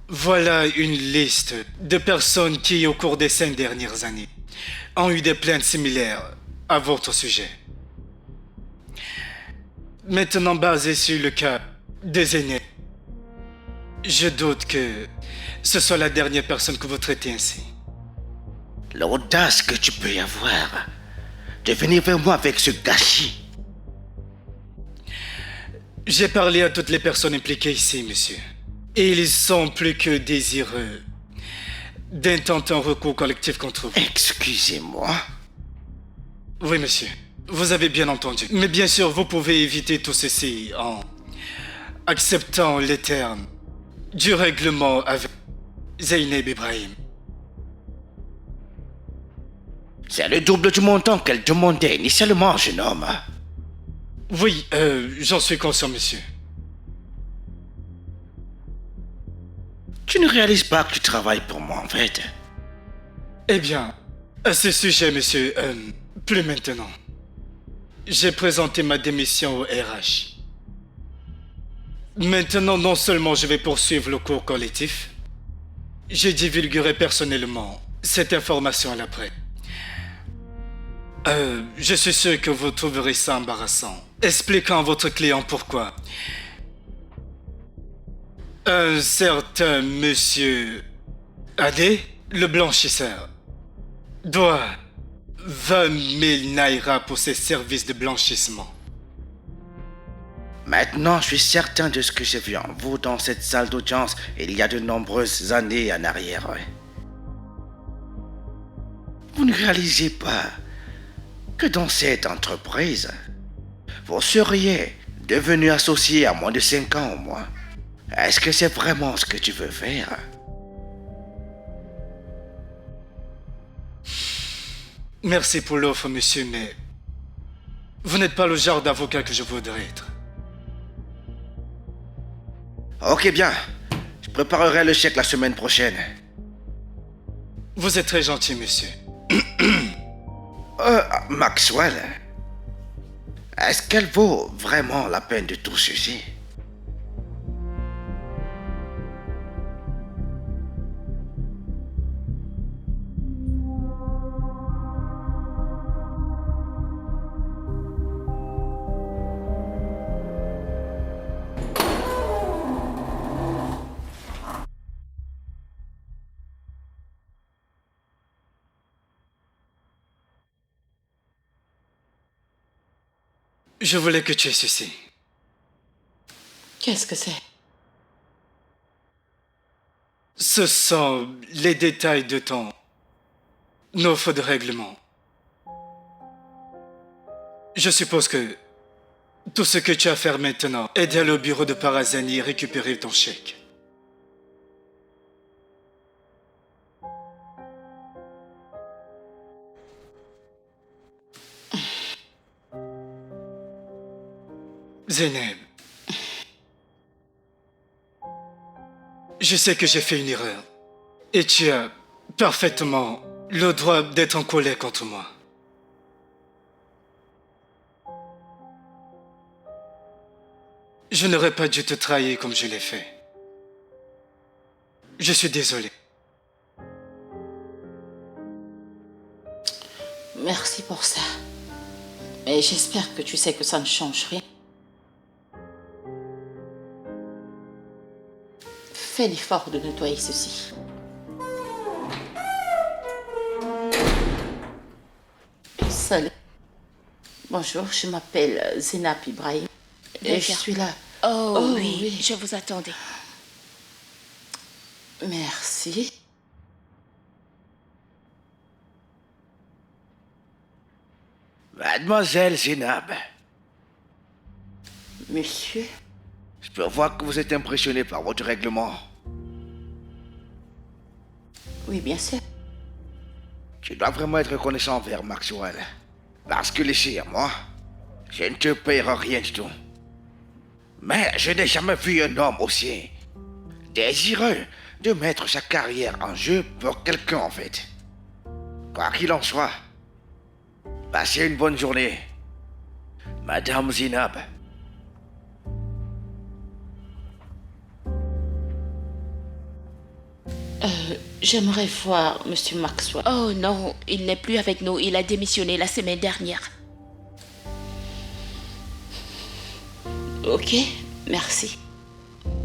Voilà une liste de personnes qui, au cours des 5 dernières années, ont eu des plaintes similaires à votre sujet. Maintenant, basé sur le cas des aînés, je doute que ce soit la dernière personne que vous traitez ainsi. L'audace que tu peux y avoir de venir vers moi avec ce gâchis. J'ai parlé à toutes les personnes impliquées ici, monsieur. Et ils sont plus que désireux d'intenter un recours collectif contre vous. Excusez-moi. Oui, monsieur. Vous avez bien entendu. Mais bien sûr, vous pouvez éviter tout ceci en acceptant les termes du règlement avec Zeynep Ibrahim. C'est le double du montant qu'elle demandait initialement, jeune homme. Oui, j'en suis conscient, monsieur. Tu ne réalises pas que tu travailles pour moi, en fait. Eh bien, à ce sujet, monsieur, plus maintenant. J'ai présenté ma démission au RH. Maintenant, non seulement je vais poursuivre le cours collectif, je divulguerai personnellement cette information à l'après. Je suis sûr que vous trouverez ça embarrassant, expliquant à votre client pourquoi un certain monsieur Adé, le blanchisseur, doit 20 000 naira pour ses services de blanchissement. Maintenant, je suis certain de ce que j'ai vu en vous dans cette salle d'audience il y a de nombreuses années en arrière. Vous ne réalisez pas que dans cette entreprise, vous seriez devenu associé à moins de 5 ans au moins. Est-ce que c'est vraiment ce que tu veux faire? Merci pour l'offre, monsieur, mais vous n'êtes pas le genre d'avocat que je voudrais être. Ok, bien. Je préparerai le chèque la semaine prochaine. Vous êtes très gentil, monsieur. Maxwell, est-ce qu'elle vaut vraiment la peine de tout ceci? Je voulais que tu aies ceci. Qu'est-ce que c'est? Ce sont les détails de ton offre de règlement. Je suppose que tout ce que tu as à faire maintenant est d'aller au bureau de Parazani et récupérer ton chèque. Zeynep, je sais que j'ai fait une erreur et tu as parfaitement le droit d'être en colère contre moi. Je n'aurais pas dû te trahir comme je l'ai fait. Je suis désolé. Merci pour ça. Mais j'espère que tu sais que ça ne change rien. Fais l'effort de nettoyer ceci. Salut. Bonjour, je m'appelle Zeynep Ibrahim. Et je suis là. Oh, oui, je vous attendais. Merci. Mademoiselle Zénab, Monsieur, je peux voir que vous êtes impressionné par votre règlement. oui, bien sûr. Tu dois vraiment être reconnaissant envers Maxwell. Parce que laissez à moi, je ne te paierai rien du tout. Mais je n'ai jamais vu un homme aussi désireux de mettre sa carrière en jeu pour quelqu'un en fait. Quoi qu'il en soit, passez une bonne journée, Madame Zinab. J'aimerais voir Monsieur Maxwell. Oh non, il n'est plus avec nous. Il a démissionné la semaine dernière. Ok, merci.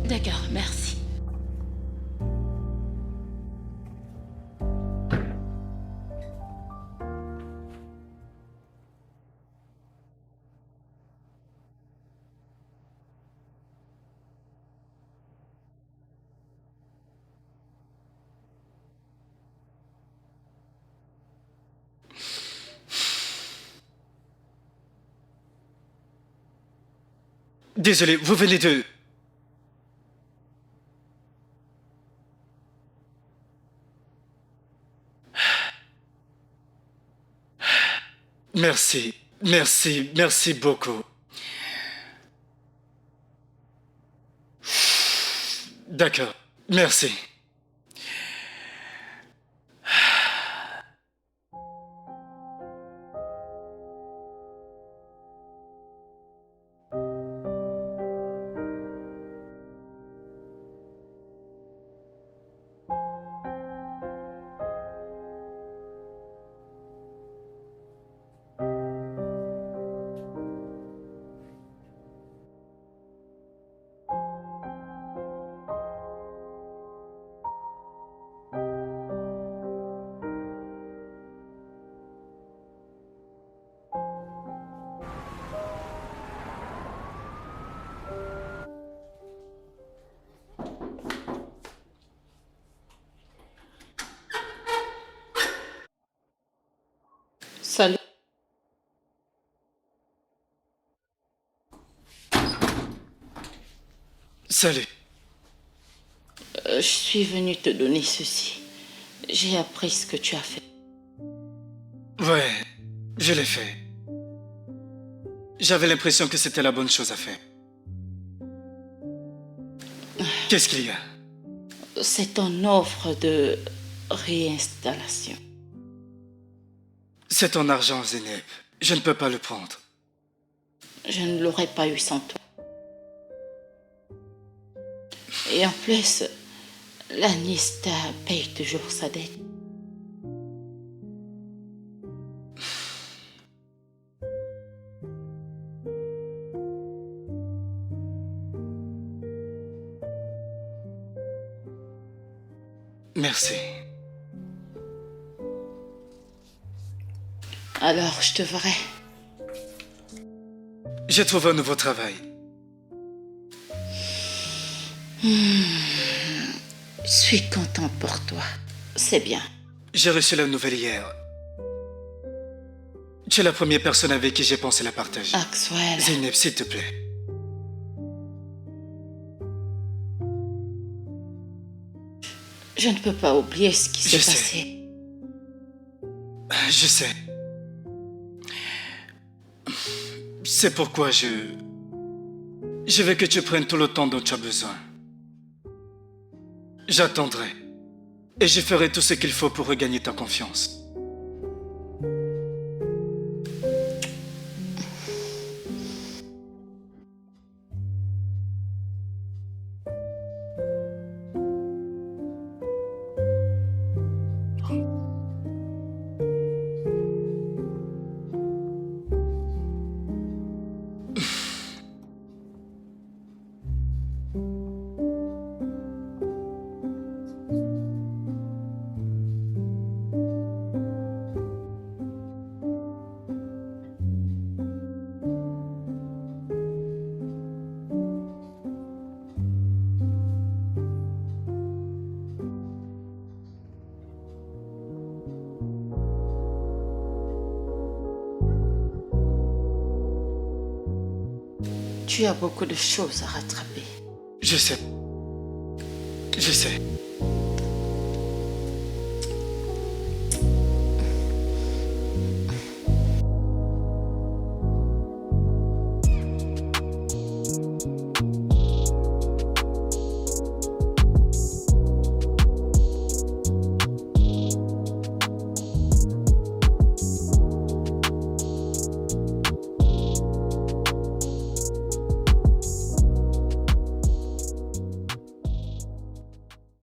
D'accord, merci. Désolé, vous venez de... Merci, merci, merci beaucoup. D'accord, merci. Salut. Salut. Je suis venue te donner ceci. J'ai appris ce que tu as fait. Ouais, je l'ai fait. J'avais l'impression que c'était la bonne chose à faire. Qu'est-ce qu'il y a? C'est ton offre de réinstallation. C'est ton argent, Zeynep. Je ne peux pas le prendre. Je ne l'aurais pas eu sans toi. Et en plus, la Nista paye toujours sa dette. Merci. Alors, je te verrai. J'ai trouvé un nouveau travail. Je suis contente pour toi. C'est bien. J'ai reçu la nouvelle hier. Tu es la première personne avec qui j'ai pensé la partager. Axwell. Zeynep, s'il te plaît. Je ne peux pas oublier ce qui s'est Je sais. passé. Je sais. C'est pourquoi je veux que tu prennes tout le temps dont tu as besoin. J'attendrai. Et je ferai tout ce qu'il faut pour regagner ta confiance. Tu as beaucoup de choses à rattraper. Je sais. Je sais.